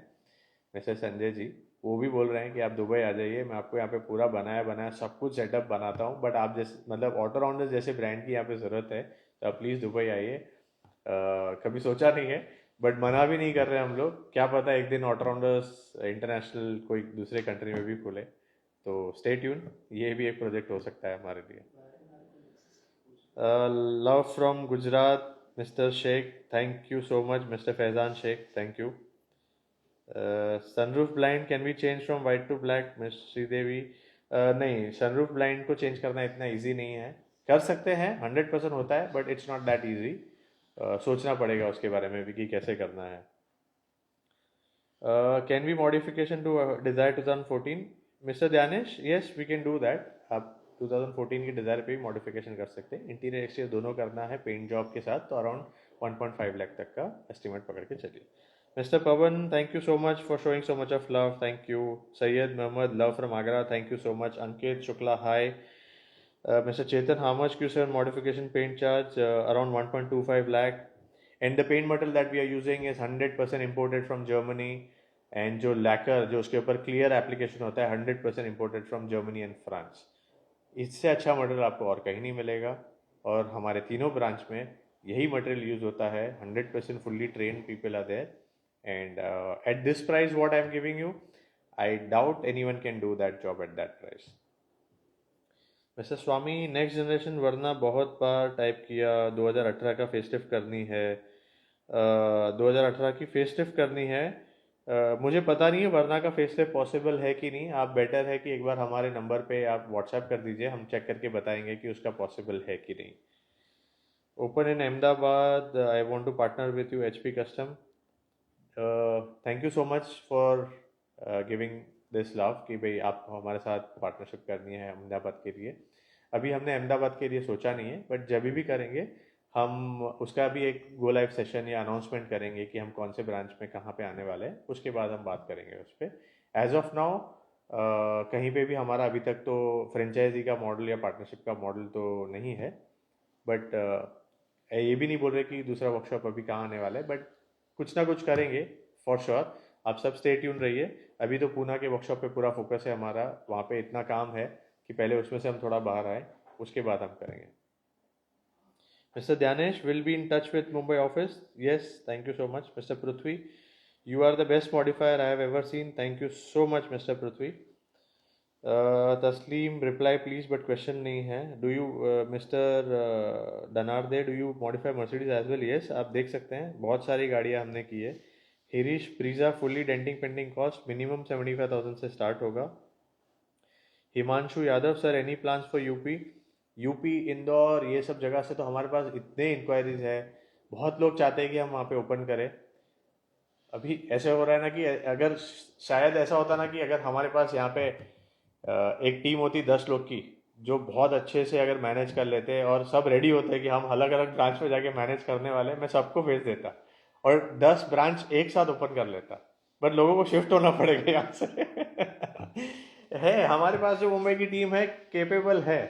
मिस्टर संजय जी, वो भी बोल रहे हैं कि आप दुबई आ जाइए, मैं आपको यहाँ पे पूरा बनाया बनाया सब कुछ सेटअप बनाता हूँ, बट आप जैसे मतलब ऑटो राउंडर जैसे ब्रांड की यहाँ पे ज़रूरत है, तो आप प्लीज़ दुबई आइए। कभी सोचा नहीं है, बट मना भी नहीं कर रहे हम लोग, क्या पता एक दिन ऑटो राउंडर्स इंटरनेशनल कोई दूसरे कंट्री में भी खुले, तो स्टे ट्यून, ये भी एक प्रोजेक्ट हो सकता है हमारे लिए। Love from Gujarat, mister Shaikh, thank you so much mister Faizan Shaikh, thank you. Sunroof blind can be change from white to black, miss Sridevi. नहीं, सनरूफ ब्लाइंड को चेंज करना इतना इजी नहीं है, कर सकते हैं, 100% होता है, but it's not that easy. सोचना पड़ेगा उसके बारे में भी कि कैसे करना है। Can be modification to Dzire 2014, mister Dhyanesh, yes we can do that. आप 2014 की डिज़ायर पे भी मॉडिफिकेशन कर सकते हैं, इंटीरियर एक्सटीरियर दोनों करना है पेंट जॉब के साथ, तो अराउंड 1.5 लाख तक का एस्टिमेट पकड़ के चलिए। Mr. Pavan, thank you so much for showing so much of love. Thank you. Syed Mohammed, love from Agra. Thank you so much. Ankit Shukla, hi. Mr. Chetan, how much Q7 modification paint charge? Around 1.25 lakh. And the paint material that we are using is 100% imported from Germany. And जो lacquer जो उसके ऊपर clear application होता है 100% imported from Germany and France. इससे अच्छा material आपको और कहीं नहीं मिलेगा, और हमारे तीनों ब्रांच में यही मटेरियल यूज़ होता है। 100% fully train people are there, and at this price what I am giving you, I doubt anyone can do that job at that price. Mr. Swami, next generation वरना बहुत बार type किया, 2018 का facelift करनी है। 2018 की facelift करनी है। मुझे पता नहीं है वरना का फेसलिफ्ट पॉसिबल है कि नहीं, आप बेटर है कि एक बार हमारे नंबर पे आप व्हाट्सएप कर दीजिए, हम चेक करके बताएंगे कि उसका पॉसिबल है कि नहीं। Open in Ahmedabad, I want to partner with you HP custom. Thank you so much for giving this love कि भाई आप हमारे साथ पार्टनरशिप करनी है अहमदाबाद के लिए। अभी हमने अहमदाबाद के लिए सोचा नहीं है, बट जब भी करेंगे हम उसका भी एक गो लाइव सेशन या अनाउंसमेंट करेंगे कि हम कौन से ब्रांच में कहाँ पे आने वाले हैं, उसके बाद हम बात करेंगे उस पर। एज ऑफ नाउ कहीं पे भी हमारा अभी तक तो फ्रेंचाइजी का मॉडल या पार्टनरशिप का मॉडल तो नहीं है, बट ये भी नहीं बोल रहे कि दूसरा वर्कशॉप अभी कहाँ आने वाला है, बट कुछ ना कुछ करेंगे फॉर श्योर। आप सब स्टे ट्यून रहिए। अभी तो पूना के वर्कशॉप पे पूरा फोकस है हमारा, वहाँ पे इतना काम है कि पहले उसमें से हम थोड़ा बाहर आए, उसके बाद हम करेंगे। Mister Dhyanesh, will be in touch with Mumbai office, yes, thank you so much. Mister Prithvi, you are the best modifier I have ever seen, thank you so much mister Prithvi. Tasleem, reply please, but question नहीं है। Do you mister डनार्दे, do you modify Mercedes as well? Yes, आप देख सकते हैं बहुत सारी गाड़ियाँ हमने की है। Hirish Brezza, fully denting painting cost minimum 75,000 से स्टार्ट होगा। Himanshu Yadav, sir any plans for UP Indore ये सब जगह से तो हमारे पास इतने इंक्वायरीज है, बहुत लोग चाहते हैं कि हम वहाँ पे ओपन करें। अभी ऐसे हो रहा है ना कि अगर शायद ऐसा होता ना कि अगर हमारे पास यहाँ पे एक टीम होती 10 लोग की जो बहुत अच्छे से अगर मैनेज कर लेते और सब रेडी होते कि हम अलग अलग ब्रांच में जाके मैनेज करने वाले, मैं सबको भेज देता और 10 ब्रांच एक साथ ओपन कर लेता, बट लोगों को शिफ्ट होना पड़ेगा यहाँ से। है हमारे पास जो मुंबई की टीम है केपेबल है,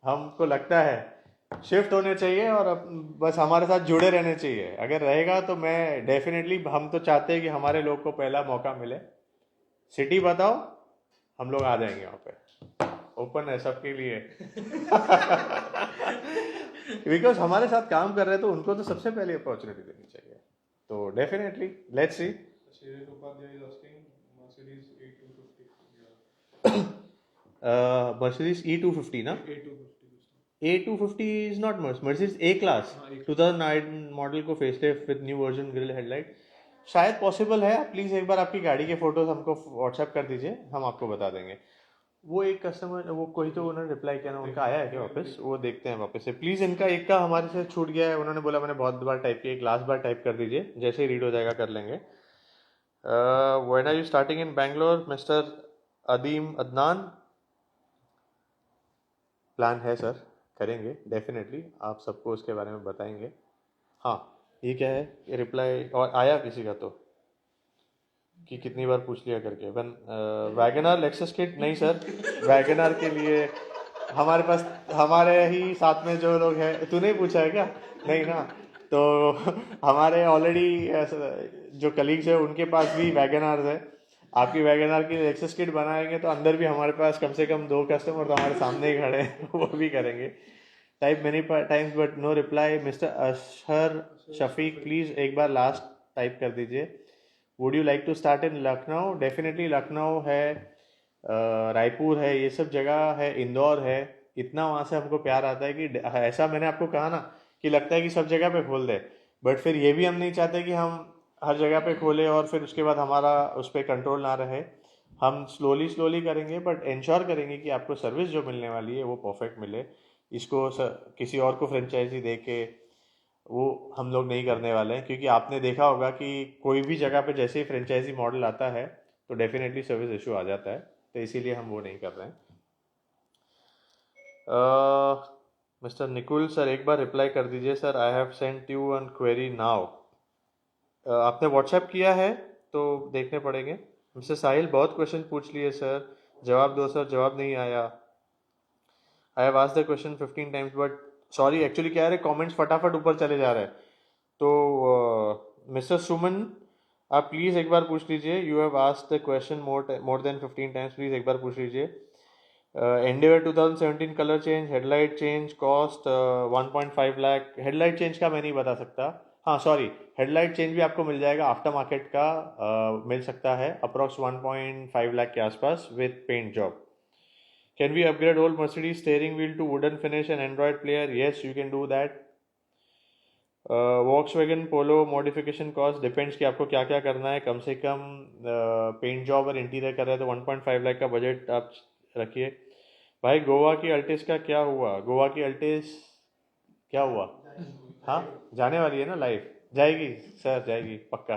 हमको लगता है शिफ्ट होने चाहिए और बस हमारे साथ जुड़े रहने चाहिए। अगर रहेगा तो मैं डेफिनेटली, हम तो चाहते हैं कि हमारे लोग को पहला मौका मिले। सिटी बताओ, हम लोग आ जाएंगे वहाँ पे, ओपन है सबके लिए। बिकॉज हमारे साथ काम कर रहे हैं तो उनको तो सबसे पहले अपॉर्चुनिटी देनी चाहिए, तो definitely let's see. Mercedes E250 ना? A250 is not Mercedes A class 2009 model को facelift with new version grill headlight, शायद पॉसिबल है। आप प्लीज़ एक बार आपकी गाड़ी के फोटोज हमको व्हाट्सएप कर दीजिए, हम आपको बता देंगे। वो एक कस्टमर, वो कोई तो उन्होंने रिप्लाई किया ना, उनका आया है क्या वापस? वो देखते हैं वापस से प्लीज़। इनका एक का हमारे से छूट गया है, उन्होंने बोला मैंने बहुत बार टाइप किया, एक लास्ट बार टाइप कर दीजिए, जैसे ही रीड हो जाएगा कर लेंगे। When are you starting in Bangalore mister Adeem Adnan? Plan है सर, करेंगे डेफिनेटली, आप सबको उसके बारे में बताएंगे। हाँ, ये क्या है, ये रिप्लाई और आया किसी का तो कि कितनी बार पूछ लिया करके। वैगनर लेक्सस किट नहीं सर, वैगनर के लिए हमारे पास हमारे ही साथ में जो लोग हैं, तूने ही पूछा है क्या? नहीं ना, तो हमारे ऑलरेडी जो कलीग्स है उनके पास भी वैगनर्स है, आपकी वैगनआर की एक्सेस किट बनाएंगे तो अंदर भी हमारे पास कम से कम 2 कस्टमर तो हमारे सामने ही खड़े हैं, वो भी करेंगे। Type many times but no reply. Mister Ashhar Shafique please एक बार लास्ट टाइप कर दीजिए। Would you like to start in Lucknow? Definitely Lucknow है, रायपुर है, ये सब जगह है, इंदौर है। इतना वहाँ से हमको प्यार आता है कि ऐसा मैंने आपको कहा ना कि लगता है कि सब जगह पे खोल दे, बट फिर ये भी हम नहीं चाहते कि हम हर जगह पे खोले और फिर उसके बाद हमारा उस पर कंट्रोल ना रहे। हम स्लोली स्लोली करेंगे बट इंश्योर करेंगे कि आपको सर्विस जो मिलने वाली है वो परफेक्ट मिले। इसको किसी और को फ्रेंचाइजी दे के वो हम लोग नहीं करने वाले हैं, क्योंकि आपने देखा होगा कि कोई भी जगह पे जैसे ही फ्रेंचाइजी मॉडल आता है तो डेफिनेटली सर्विस इशू आ जाता है, तो इसीलिए हम वो नहीं कर रहे हैं। मिस्टर निकुल सर एक बार रिप्लाई कर दीजिए। Sir I have sent you one query now. आपने व्हाट्सएप किया है तो देखने पड़ेंगे। मिस्टर साहिल बहुत क्वेश्चन पूछ लिए सर, जवाब दो सर, जवाब नहीं आया। I have asked the question 15 times but sorry, actually क्या है, कमेंट्स फटाफट ऊपर चले जा रहे हैं। तो मिस्टर सुमन आप प्लीज़ एक बार पूछ लीजिए। You have asked the question more than 15 times, please एक बार पूछ लीजिए। Endeavour 2017 colour change, headlight change cost 1.5 lakh. Headlight change का मैं नहीं बता सकता। हाँ सॉरी, हेडलाइट चेंज भी आपको मिल जाएगा, आफ्टर मार्केट का मिल सकता है, अप्रॉक्स 1.5 लाख के आसपास with paint job. Can we upgrade old Mercedes steering wheel to wooden finish and Android player? Yes you can do that. Volkswagen Polo modification cost depends कि आपको क्या क्या करना है। कम से कम पेंट जॉब और इंटीरियर कर रहे हैं तो 1.5 लाख का बजट आप रखिए। भाई गोवा की अल्टिस का क्या हुआ? गोवा की अल्टिस क्या हुआ? हाँ जाने वाली है ना, लाइव जाएगी सर, जाएगी पक्का।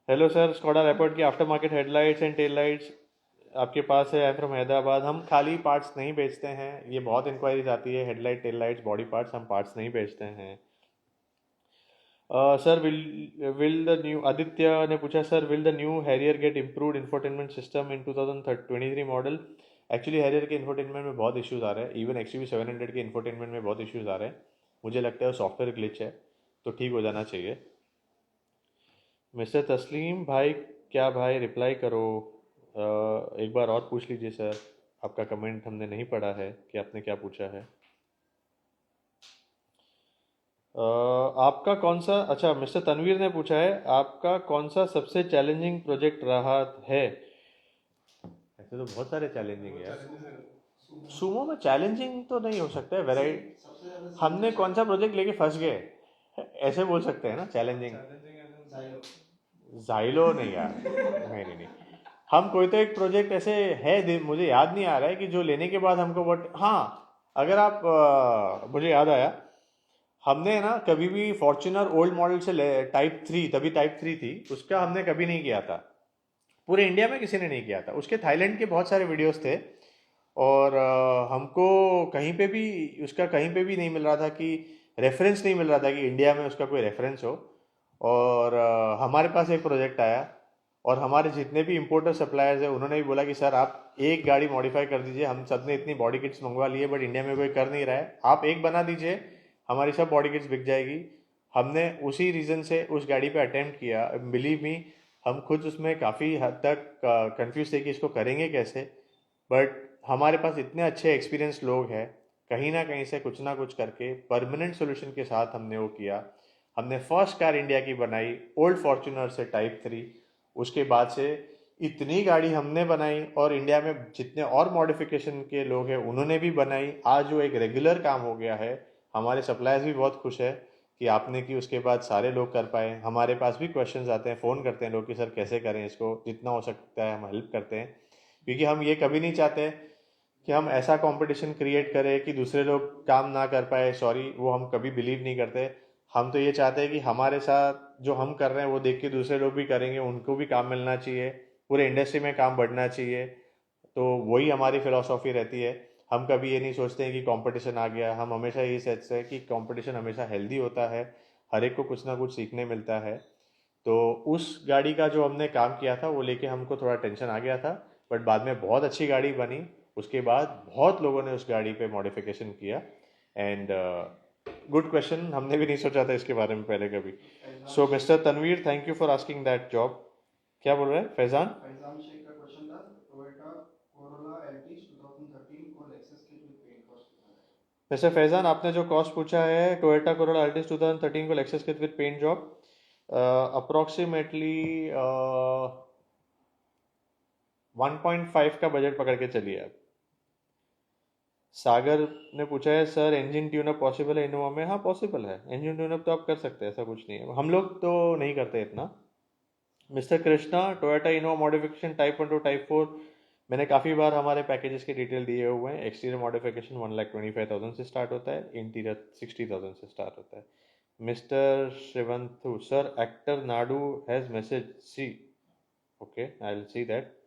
हेलो सर, स्कॉडा रैपिड की after market headlights and tail lights आपके पास है? आई फ्रॉम हैदराबाद। हम खाली पार्ट्स नहीं बेचते हैं, ये बहुत इंक्वायरीज आती है, headlight tail lights body parts, हम पार्ट्स नहीं बेचते हैं। Sir will the new, Aditya ने पूछा sir will the new Harrier get improved infotainment system in 2023 model? Actually Harrier के इंफोटेनमेंट में बहुत इश्यूज आ रहे हैं, इवन XUV 700 के इंफोटेनमेंट में बहुत इश्यूज आ रहे हैं। मुझे लगता है सॉफ्टवेयर ग्लिच है, तो ठीक हो जाना चाहिए। मिस्टर तस्लीम भाई, क्या भाई रिप्लाई करो। एक बार और पूछ लीजिए सर, आपका कमेंट हमने नहीं पढ़ा है कि आपने क्या पूछा है। आपका कौन सा, अच्छा मिस्टर तनवीर ने पूछा है आपका कौन सा सबसे चैलेंजिंग प्रोजेक्ट रहा है? ऐसे तो बहुत सारे चैलेंजिंग है यार। सुमो में चैलेंजिंग तो नहीं हो सकता है, वेराइटी हमने कौन सा प्रोजेक्ट लेके फंस गए ऐसे बोल सकते हैं ना चैलेंजिंग। जाइलो नहीं यार, नहीं नहीं नहीं। हम कोई तो एक प्रोजेक्ट ऐसे है, मुझे याद नहीं आ रहा है कि जो लेने के बाद हमको, बट हाँ अगर आप मुझे याद आया, हमने ना कभी भी फॉर्च्यूनर ओल्ड मॉडल से टाइप 3, तभी टाइप 3 थी, उसका हमने कभी नहीं किया था। पूरे इंडिया में किसी ने नहीं किया था। उसके थाईलैंड के बहुत सारे वीडियोस थे और हमको कहीं पे भी उसका कहीं पे भी नहीं मिल रहा था कि रेफरेंस नहीं मिल रहा था कि इंडिया में उसका कोई रेफरेंस हो। और हमारे पास एक प्रोजेक्ट आया और हमारे जितने भी इंपोर्टर सप्लायर्स हैं उन्होंने भी बोला कि सर आप एक गाड़ी मॉडिफाई कर दीजिए, हम सब ने इतनी बॉडी किट्स मंगवा ली है बट इंडिया में कोई कर नहीं रहा है, आप एक बना दीजिए, हमारी सब बॉडी किट्स बिक जाएगी। हमने उसी रीज़न से उस गाड़ी पे अटेम्प्ट किया। बिलीव मी, हम खुद उसमें काफ़ी हद तक कंफ्यूज थे कि इसको करेंगे कैसे, बट हमारे पास इतने अच्छे एक्सपीरियंस लोग हैं, कहीं ना कहीं से कुछ ना कुछ करके परमानेंट सोल्यूशन के साथ हमने वो किया। हमने फर्स्ट कार इंडिया की बनाई ओल्ड फॉर्च्यूनर से टाइप 3। उसके बाद से इतनी गाड़ी हमने बनाई और इंडिया में जितने और मॉडिफिकेशन के लोग हैं उन्होंने भी बनाई, आज वो एक रेगुलर काम हो गया है। हमारे सप्लायर्स भी बहुत खुश है कि आपने की, उसके बाद सारे लोग कर पाए। हमारे पास भी क्वेश्चंस आते हैं, फ़ोन करते हैं लोग कि सर कैसे करें इसको, जितना हो सकता है हम हेल्प करते हैं, क्योंकि हम ये कभी नहीं चाहते कि हम ऐसा कंपटीशन क्रिएट करें कि दूसरे लोग काम ना कर पाए। सॉरी, वो हम कभी बिलीव नहीं करते। हम तो ये चाहते हैं कि हमारे साथ जो हम कर रहे हैं वो देख के दूसरे लोग भी करेंगे, उनको भी काम मिलना चाहिए, पूरे इंडस्ट्री में काम बढ़ना चाहिए। तो वही हमारी फिलॉसफी रहती है। हम कभी ये नहीं सोचते हैं कि कंपटीशन आ गया, हम हमेशा ये सोचते हैं कि कंपटीशन हमेशा हेल्दी होता है, हर एक को कुछ ना कुछ सीखने मिलता है। तो उस गाड़ी का जो हमने काम किया था वो लेके हमको थोड़ा टेंशन आ गया था, बट बाद में बहुत अच्छी गाड़ी बनी। उसके बाद बहुत लोगों ने उस गाड़ी पे मॉडिफिकेशन किया। एंड गुड क्वेश्चन, हमने भी नहीं सोचा था इसके बारे में पहले कभी। So mister Tanveer, thank you for asking that job. क्या बोल रहे हैं फैजान? फैजान शेख का क्वेश्चन था, टोयोटा कोरोला एल्टिस 2013 को Lexus kit with paint cost कितना है? वैसे फैजान आपने जो कॉस्ट पूछा है टोयोटा कोरोला अल्टिस 2013 को Lexus kit with paint job, approximately 1.5 का बजट पकड़ के चलिए आप। सागर ने पूछा है सर इंजन ट्यूनअप पॉसिबल है इनोवा में? हाँ पॉसिबल है, इंजन ट्यूनअप तो आप कर सकते हैं, ऐसा कुछ नहीं है, हम लोग तो नहीं करते इतना। Mister Krishna, Toyota Innova modification type 1 to type 4, मैंने काफ़ी बार हमारे पैकेजेस के डिटेल दिए हुए हैं। एक्सटीरियर मॉडिफिकेशन 1,25,000 से स्टार्ट होता है, इंटीरियर 60,000 से स्टार्ट होता है। Mister Shrivantu, sir actor Nadu has message see, okay I will see that.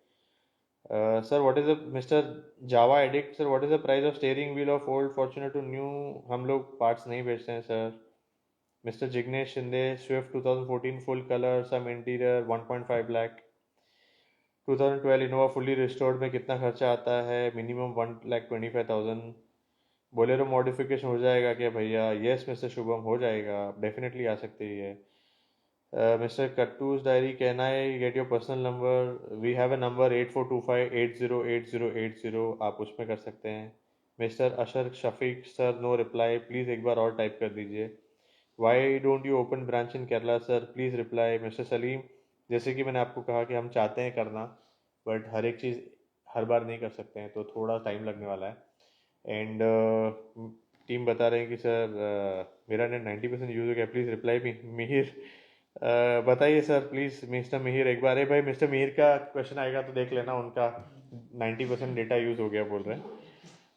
Sir what is the mister Java addict, sir what is the price of steering wheel of old Fortuner to new? हम लोग parts नहीं बेचते हैं sir. Mister Jignesh Shinde, Swift 2014 full colour some interior 1.5 lakh. 2012 Innova fully restored में कितना खर्चा आता है? मिनिमम 1,25,000। बोलेरो मॉडिफिकेशन हो जाएगा क्या भैया? यस मिस्टर शुभम, हो जाएगा, डेफिनेटली आ सकती है। Mr. Kattu's diary, can I get your personal number? We have a number 8425808080, आप उसमें कर सकते हैं। Mister Ashar Shafiq, sir no reply, please एक बार और टाइप कर दीजिए। Why don't you open branch in Kerala sir, please reply. Mister Salim, जैसे कि मैंने आपको कहा कि हम चाहते हैं करना, बट हर एक चीज़ हर बार नहीं कर सकते हैं, तो थोड़ा टाइम लगने वाला है। एंड टीम बता रहे हैं कि सर मेरा नेट 90% यूज़ हो गया, प्लीज़ रिप्लाई मी मिहिर। बताइए सर प्लीज़ मिस्टर मिहिर एक बार। भाई मिस्टर मिहिर का क्वेश्चन आएगा तो देख लेना, उनका 90% डेटा यूज़ हो गया बोल रहे हैं।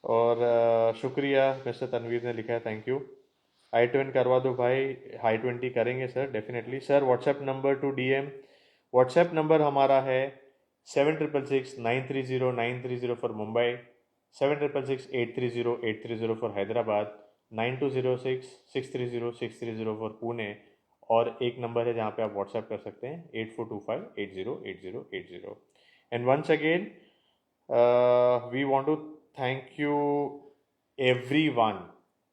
और शुक्रिया मिस्टर तनवीर ने लिखा है, थैंक यू। i20 करवा दो भाई, i20 करेंगे sir definitely. Sir WhatsApp number two DM, WhatsApp number हमारा है 7666930930 for Mumbai, 7666830830 for Hyderabad, 9206630630 for Pune, और एक नंबर है जहाँ पे आप व्हाट्सएप कर सकते हैं 8425808080। And once again we want to thank you everyone,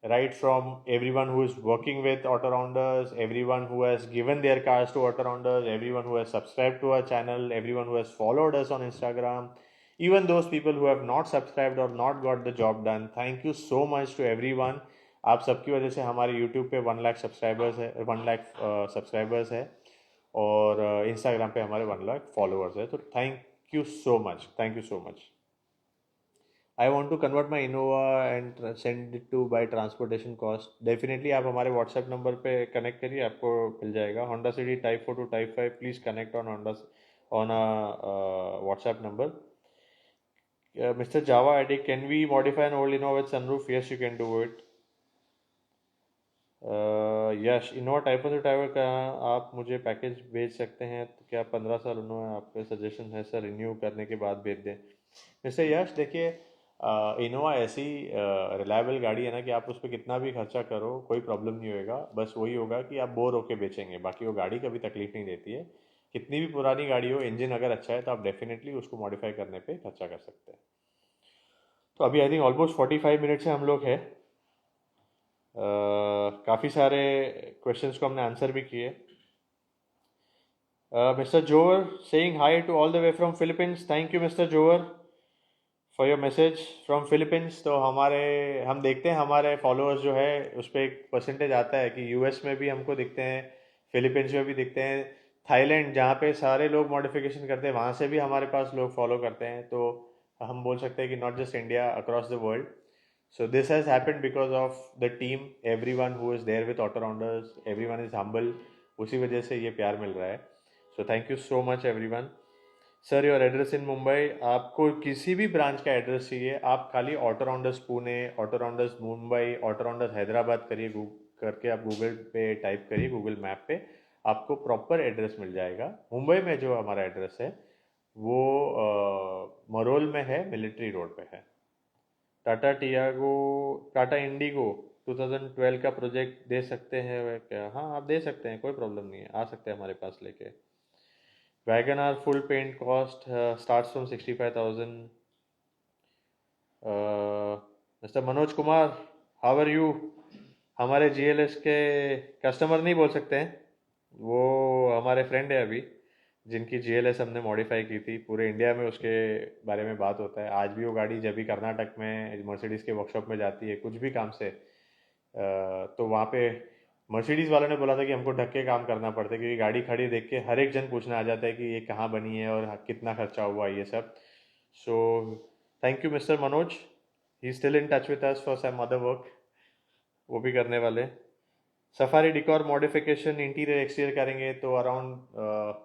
right from everyone who is working with Auto Rounders, everyone who has given their cars to Auto Rounders, everyone who has subscribed to our channel, everyone who has followed us on Instagram, even those people who have not subscribed or not got the job done. Thank you so much to everyone. आप सबकी वजह से हमारे YouTube पे 1 lakh subscribers है, 1 lakh subscribers है, और Instagram पे हमारे 1 लाख फॉलोअर्स है। तो thank you so much, thank you so much. I want to convert my Innova and send it to by transportation cost, definitely आप हमारे व्हाट्सएप नंबर पे कनेक्ट करिए, आपको मिल जाएगा। Honda City type 4 to type 5, please connect on Honda on WhatsApp number. Mister Jawa Adik, can we modify an old Innova with sunroof? Yes you can do it. Yash, Innova type 1 to type का आप मुझे package भेज सकते हैं, तो क्या 15 साल Innova आपके सजेशन है सर, रिन्यू करने के बाद भेज दें? जैसे यश देखिए, इनोवा ऐसी रिलायबल गाड़ी है ना कि आप उस पर कितना भी खर्चा करो कोई प्रॉब्लम नहीं होएगा, बस वही होगा कि आप बोर होके बेचेंगे, बाकी वो गाड़ी कभी तकलीफ नहीं देती है। कितनी भी पुरानी गाड़ी हो, इंजन अगर अच्छा है तो आप डेफिनेटली उसको मॉडिफाई करने पे खर्चा कर सकते हैं। तो अभी आई थिंक ऑलमोस्ट 45 मिनट से हम लोग हैं, काफ़ी सारे क्वेश्चंस को हमने आंसर भी किए। Mister Jover saying hi to all the way from Philippines, thank you mister Jover for your message from Philippines. तो हम देखते हैं हमारे फॉलोअर्स जो है उस पर एक परसेंटेज आता है कि यूएस में भी हमको दिखते हैं, फिलीपींस में भी दिखते हैं, थाईलैंड जहाँ पे सारे लोग मॉडिफिकेशन करते हैं वहाँ से भी हमारे पास लोग फॉलो करते हैं। तो हम बोल सकते हैं कि not just India, across the world. So this has happened because of the team, everyone who is there with Auto Rounders, everyone is humble, उसी वजह से ये प्यार मिल रहा है। So thank you so much everyone. Sir your address in Mumbai, आपको किसी भी ब्रांच का एड्रेस चाहिए, आप खाली auto Rounders Pune, auto rounders Mumbai, auto rounders Hyderabad करिए, करके आप गूगल पे टाइप करिए, गूगल मैप पे आपको प्रॉपर एड्रेस मिल जाएगा। मुंबई में जो हमारा एड्रेस है वो मरोल में है, मिलिट्री रोड पे है। टाटा टियागो, टाटा इंडिगो 2012 का प्रोजेक्ट दे सकते हैं वह क्या? हाँ आप दे सकते हैं, कोई प्रॉब्लम नहीं है, आ सकते हैं हमारे पास लेके। Wagon R full paint cost starts from 65,000। Mister Manoj Kumar, how are you? हमारे जीएलएस के कस्टमर नहीं बोल सकते हैं, वो हमारे फ्रेंड है अभी, जिनकी GLS हमने मॉडिफाई की थी, पूरे इंडिया में उसके बारे में बात होता है। आज भी वो गाड़ी जब भी कर्नाटक में मर्सिडीज़ के वर्कशॉप में जाती है कुछ भी काम से, तो वहाँ पे मर्सिडीज़ वालों ने बोला था कि हमको ढक के काम करना पड़ता है, क्योंकि गाड़ी खड़ी देख के हर एक जन पूछना आ जाता है कि ये कहाँ बनी है और कितना खर्चा हुआ ये सब। So thank you mister Manoj, he still in touch with us for some other work, वो भी करने वाले। Safari decor modification interior exterior करेंगे तो अराउंड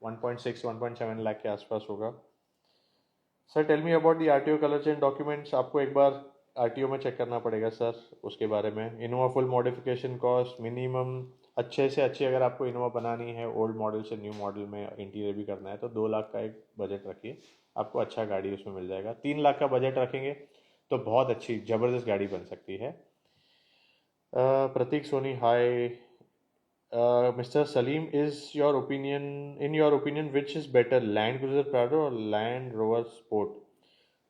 1.6 1.7 लाख के आसपास होगा। Sir tell me about the RTO colour change documents. आपको एक बार RTO में चेक करना पड़ेगा सर उसके बारे में। Innova full modification cost minimum, अच्छे से अच्छी अगर आपको इनोवा बनानी है ओल्ड मॉडल से न्यू मॉडल में इंटीरियर भी करना है तो 2 लाख का एक बजट रखिए, आपको अच्छा गाड़ी उसमें मिल जाएगा। 3 लाख का बजट रखेंगे तो बहुत अच्छी ज़बरदस्त गाड़ी बन सकती है। प्रतीक सोनी हाय। Mr. Salim, in your opinion, which is better, Land Cruiser Prado और Land Rover Sport?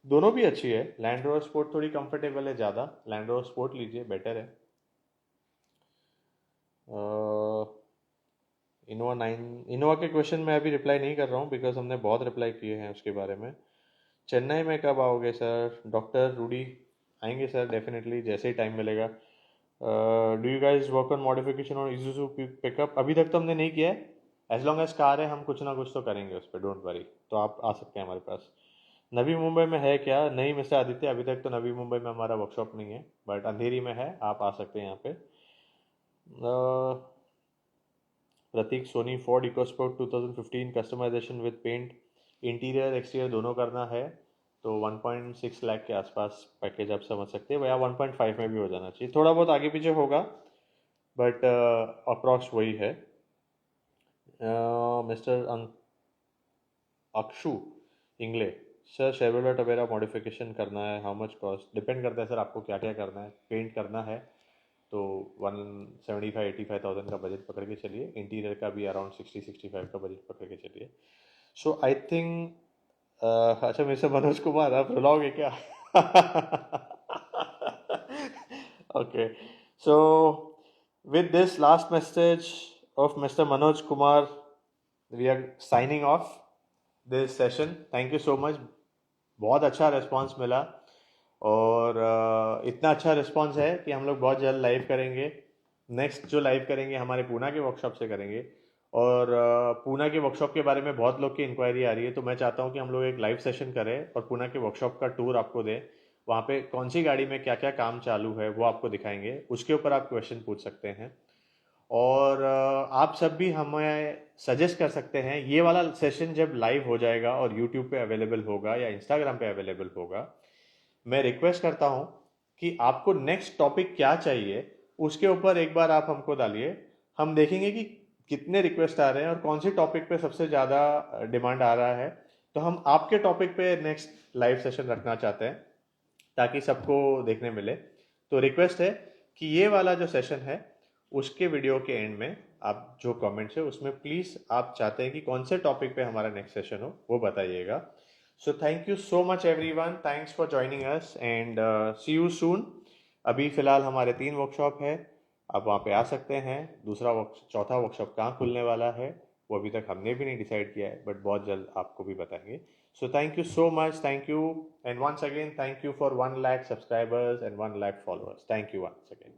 दोनों भी अच्छी है। लैंड रोवर स्पोर्ट थोड़ी कंफर्टेबल है ज़्यादा, लैंड रोवर स्पोर्ट लीजिए, बेटर है। इनोवा के क्वेश्चन में अभी रिप्लाई नहीं कर रहा हूँ बिकॉज हमने बहुत रिप्लाई किए हैं उसके बारे में। चेन्नई में कब आओगे सर? डॉक्टर रूडी आएंगे सर डेफिनेटली जैसे ही टाइम मिलेगा। Do you guys work on modification और इजुजू पिकअप? अभी तक तो हमने नहीं किया है। एज लॉन्ग एज कार है हम कुछ ना कुछ तो करेंगे उस पर, डोंट वरी। तो आप आ सकते हैं हमारे पास। नवी मुंबई में है क्या? नहीं मिस्टर आदित्य, अभी तक तो नवी मुंबई में हमारा वर्कशॉप नहीं है, बट अंधेरी में है, आप आ सकते हैं यहाँ पे। Prateek Soni Ford EcoSport 2015 customisation with paint, interior exterior दोनों करना है तो 1.6 लाख के आसपास पैकेज आप समझ सकते हैं, या 1.5 में भी हो जाना चाहिए, थोड़ा बहुत आगे पीछे होगा बट अप्रॉक्स वही है। Mister Akshu Ingle, sir Chevrolet Tavera modification करना है, हाउ मच कॉस्ट? डिपेंड करता है सर आपको क्या क्या करना है। पेंट करना है तो 175-85,000 का बजट पकड़ के चलिए, इंटीरियर का भी अराउंड 60-65 का बजट पकड़ के चलिए। सो आई थिंक अच्छा मिस्टर मनोज कुमार आप रुलाओगे क्या? Okay, so with this last message of Mr. Manoj Kumar, we are signing off this session. Thank you so much. बहुत अच्छा रिस्पांस मिला और इतना अच्छा रिस्पांस है कि हम लोग बहुत जल्द लाइव करेंगे। नेक्स्ट जो लाइव करेंगे हमारे पूना के वर्कशॉप से करेंगे, और पूना के वर्कशॉप के बारे में बहुत लोग की इंक्वायरी आ रही है, तो मैं चाहता हूँ कि हम लोग एक लाइव सेशन करें और पूना के वर्कशॉप का टूर आपको दें। वहाँ पे कौन सी गाड़ी में क्या क्या काम चालू है वो आपको दिखाएंगे, उसके ऊपर आप क्वेश्चन पूछ सकते हैं। और आप सब भी हमें सजेस्ट कर सकते हैं। ये वाला सेशन जब लाइव हो जाएगा और यूट्यूब पे अवेलेबल होगा या इंस्टाग्राम पे अवेलेबल होगा, मैं रिक्वेस्ट करता हूँ कि आपको नेक्स्ट टॉपिक क्या चाहिए उसके ऊपर एक बार आप हमको डालिए। हम देखेंगे कि कितने रिक्वेस्ट आ रहे हैं और कौन सी टॉपिक पे सबसे ज़्यादा डिमांड आ रहा है, तो हम आपके टॉपिक पे नेक्स्ट लाइव सेशन रखना चाहते हैं ताकि सबको देखने मिले। तो रिक्वेस्ट है कि ये वाला जो सेशन है उसके वीडियो के एंड में आप जो कमेंट्स है उसमें प्लीज़ आप चाहते हैं कि कौन से टॉपिक पे हमारा नेक्स्ट सेशन हो वो बताइएगा। So thank you so much everyone, thanks for joining us and see you soon. अभी फ़िलहाल हमारे 3 वर्कशॉप है, आप वहाँ पे आ सकते हैं। चौथा वर्कशॉप कहाँ खुलने वाला है वो अभी तक हमने भी नहीं डिसाइड किया है, बट बहुत जल्द आपको भी बताएंगे। So thank you so much. Thank you. And once again, thank you for 1 lakh subscribers and 1 lakh followers. Thank you once again.